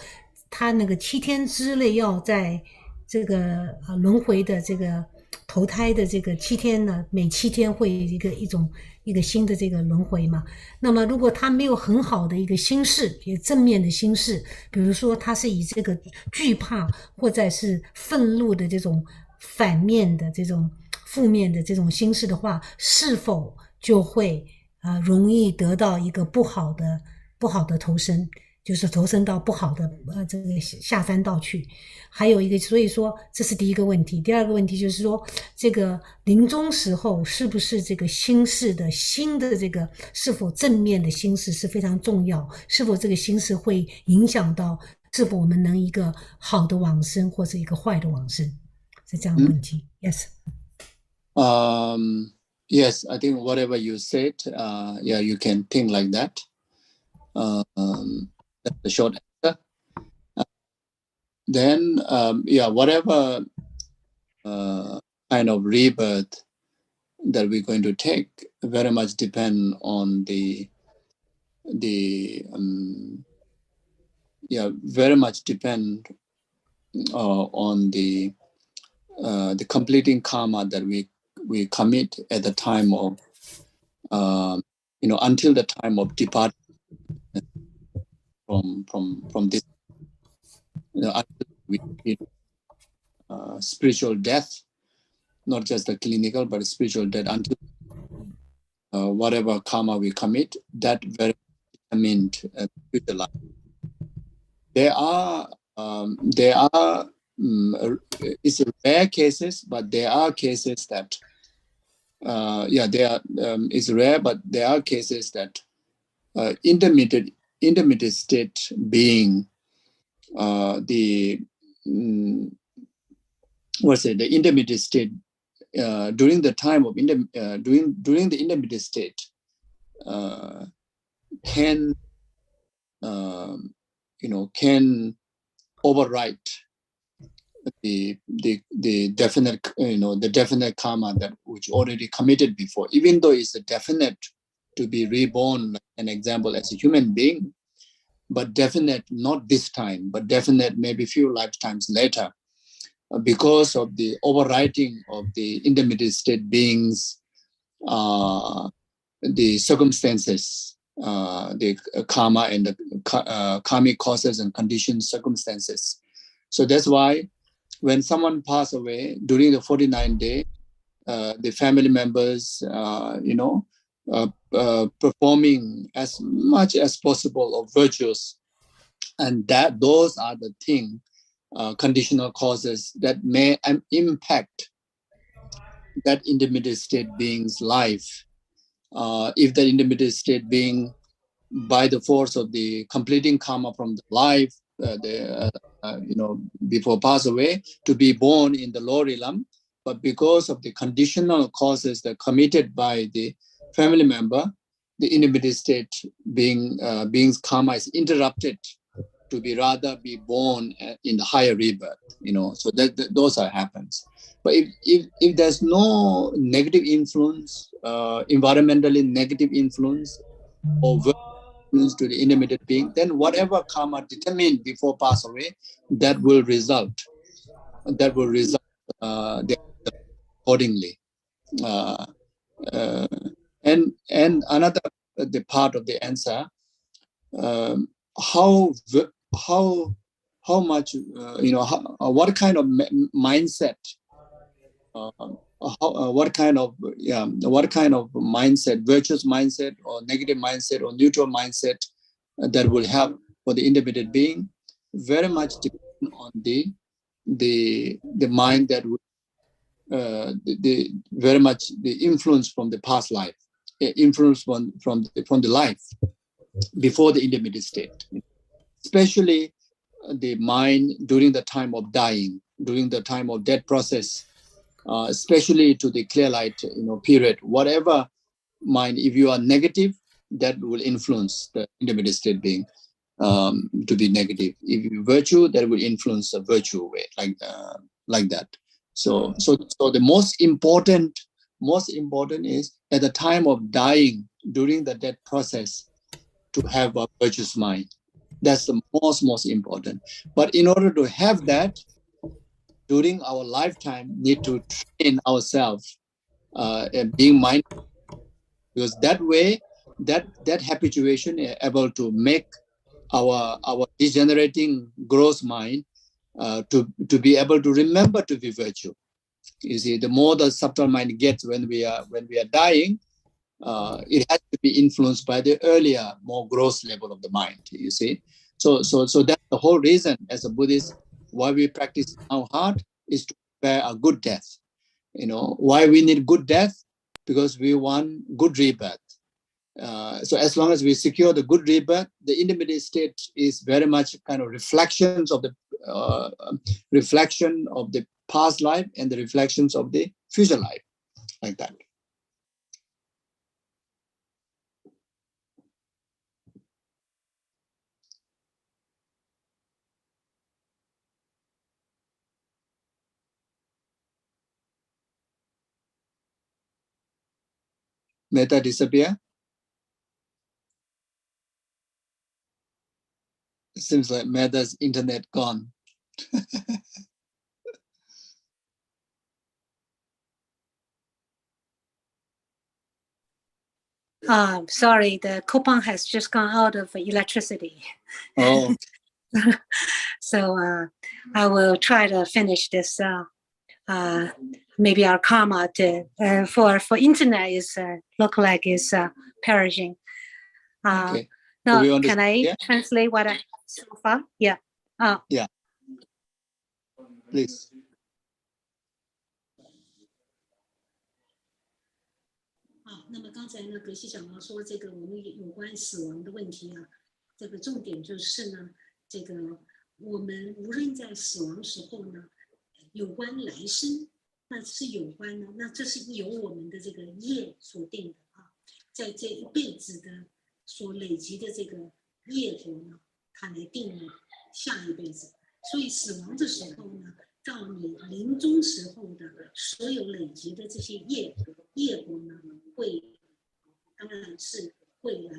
他那个7天之内要在这个轮回的这个投胎的这个7天呢，每7天会一个新的这个轮回嘛。那么如果他没有很好的一个心事，也正面的心事，比如说他是以这个惧怕或者是愤怒的这种反面的这种负面的这种心事的话，是否就会容易得到一个不好的投生，就是投生到不好的这个下三道去。还有一个，所以说这是第一个问题。第二个问题就是说，这个临终时候是不是这个心事的心的这个是否正面的心事是非常重要，是否这个心事会影响到是否我们能一个好的往生或者一个坏的往生，是这样的问题。Yes. Yes, I think whatever you said, you can think like that. That's the short answer. Then, whatever kind of rebirth that we're going to take very much depend on very much depend on the completing karma that we commit at the time of until the time of departure from this, until we hit spiritual death, not just the clinical but spiritual death, until whatever karma we commit, that very determined future life. There are it's rare cases, but there are cases that it's rare, but there are cases that intermediate state being the intermediate state during the time of during the intermediate state can can overwrite the definite the definite karma that which already committed before, even though it's a definite to be reborn, an example, as a human being, but definite not this time, but definite maybe few lifetimes later, because of the overwriting of the intermediate state beings, the circumstances, the karma and the karmic causes and conditions, circumstances. So that's why when someone passes away during the 49th day, the family members, performing as much as possible of virtues, and that those are the thing, conditional causes that may impact that intermediate state being's life. If the intermediate state being, by the force of the completing karma from the life, before pass away, to be born in the lower realm, but because of the conditional causes that committed by the family member, the intermediate state being's karma is interrupted to be rather be born in the higher rebirth. So that those are happens. But if there's no negative influence, environmentally negative influence, or influence to the intermediate being, then whatever karma determined before pass away, that will result accordingly. And another the part of the answer, how much what kind of mindset, what kind of mindset, virtuous mindset or negative mindset or neutral mindset that will help for the intermediate being, very much depend on the mind that will very much the influence from the past life, influence from the life before the intermediate state, especially the mind during the time of dying, during the time of death process, especially to the clear light period. Whatever mind, if you are negative, that will influence the intermediate state being to be negative. If you virtue, that will influence the virtue way, like that. So the most important is at the time of dying, during the death process, to have a virtuous mind. That's the most important. But in order to have that, during our lifetime, need to train ourselves and being mindful, because that way, that habituation is able to make our degenerating gross mind to be able to remember to be virtue. You see, the more the subtle mind gets when we are dying, it has to be influenced by the earlier, more gross level of the mind. You see, so that's the whole reason as a Buddhist why we practice our heart is to prepare a good death. Why we need good death? Because we want good rebirth. So as long as we secure the good rebirth, the intermediate state is very much kind of reflections of the past life and the reflections of the future life, like that. Meta disappear? It seems like Meta's internet gone. Sorry, the coupon has just gone out of electricity. Oh. So I will try to finish this. Maybe our karma for internet is look like is perishing. Okay. No, can I translate what I so far? Yeah. Yeah. please. 好，那么刚才呢，格西讲到说这个我们有关死亡的问题啊，这个重点就是呢，这个我们无论在死亡时候呢，有关来生，那是有关呢，那这是由我们的这个业所定的啊，在这一辈子的所累积的这个业果呢，它来定了下一辈子。所以死亡的时候呢，到你临终时候的所有累积的这些业果呢，当然是会来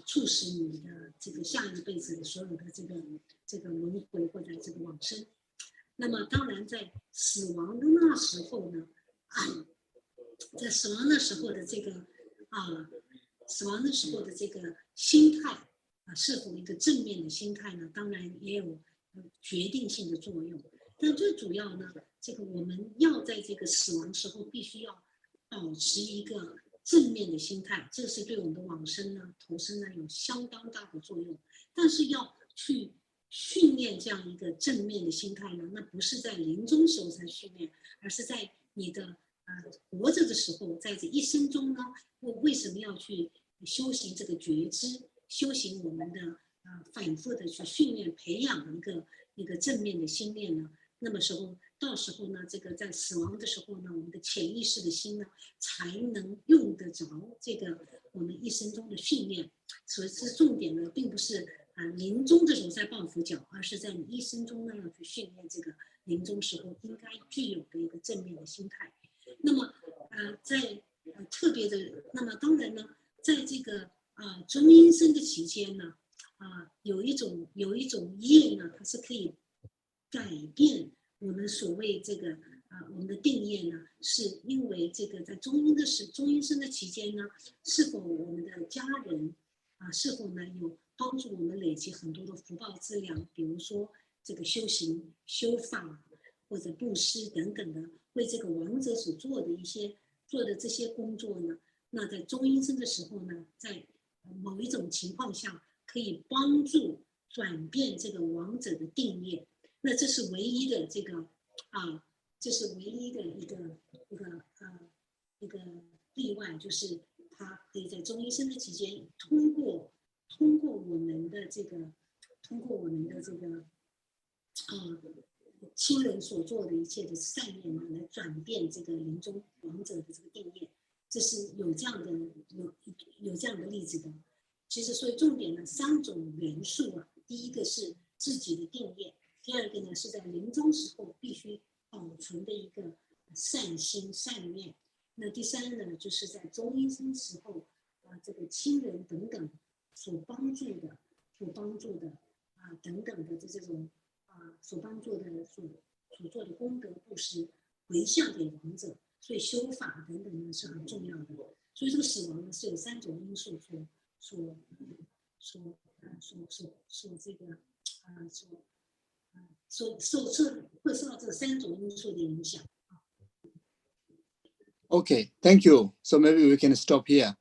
促使你的这个下一辈子的所有的这个轮回或者这个往生。那么当然在死亡的那时候呢，在死亡的时候的这个心态是否一个正面的心态呢？当然也有决定性的作用。但最主要呢，这个我们要在这个死亡时候必须要保持一个正面的心态，这是对我们的往生呢、投生呢有相当大的作用。但是要去训练这样一个正面的心态呢，那不是在临终时候才训练，而是在你的活着的时候，在这一生中呢，我为什么要去修行这个觉知，修行我们的反复的去训练培养一个正面的心念呢？那么到时候呢，这个在死亡的时候呢，我们的潜意识的心呢，才能用得着这个我们一生中的训练。所以这重点呢，并不是临终的时候在抱佛脚，而是在你一生中呢要去训练这个临终时候应该具有的一个正面的心态。那么在特别的，那么当然呢，在这个中阴身的期间呢，有一种业呢，它是可以改变我们所谓这个我们的定业呢，是因为这个在中阴身的期间呢，是否我们的家人是否呢有帮助我们累积很多的福报资粮，比如说这个修行、修法或者布施等等的，为这个亡者所做的这些工作呢，那在中阴身的时候呢，在某一种情况下可以帮助转变这个亡者的定业。那这是唯一的这个这是唯一的一个例外，就是他可以在中阴身的期间，通过我们的这个亲人所做的一切的善业呢，来转变这个临终亡者的这个定业，这是有这样的例子的。其实所以重点呢，3种元素第一个是自己的定业，第二个呢是在临终时候必须保存的一个善心善念，那第三呢就是在中阴身时候这个亲人等等所帮助的等等的这种所帮助的所做的功德布施回向给亡者，所以修法等等呢是很重要的。所以这个死亡呢是有3种因素会受到这3种因素的影响。Okay, thank you. So maybe we can stop here.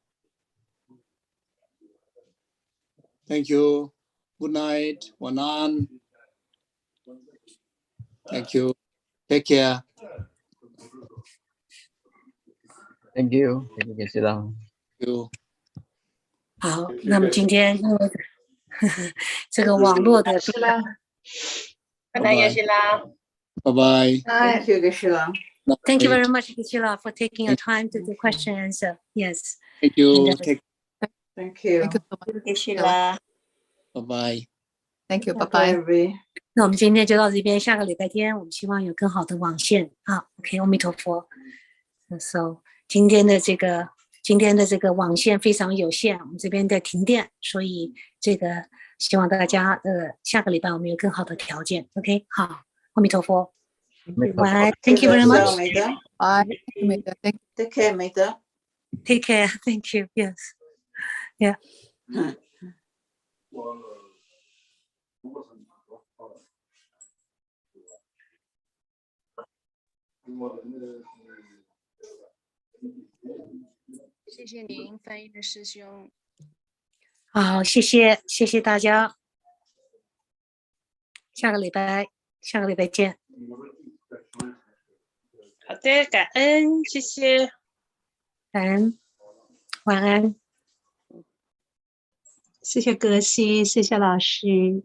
Thank you. Good night. Wanan. Thank you. Take care. Thank you. Thank you, Geshe Zopa. Thank you. 好，那么今天因为这个网络的是啦，拜那也是啦，拜拜。Thank you, Geshe. Thank you very much, Geshe, for taking your time to do question and answer. Yes. Thank you. And, Take. Thank you. Thank you so much. Geshe啦 Bye bye. Thank you. Bye bye. 那我们今天就到这边，下个礼拜天我们希望有更好的网线啊。OK， 阿弥陀佛。So 今天的这个网线非常有限，我们这边在停电，所以这个希望大家下个礼拜我们有更好的条件。OK， 好，阿弥陀佛。晚安 ，Thank you very much. 美德 Bye. Thank you. Take care, 美德。 Take care. Thank you. Yes. Yeah. 谢谢您，翻译的师兄。好，谢谢大家。下个礼拜见。好的，感恩，谢谢，感恩，晚安。谢谢格西，谢谢老师。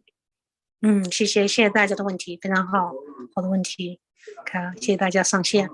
谢谢大家的问题，非常好的问题。好，谢谢大家上线。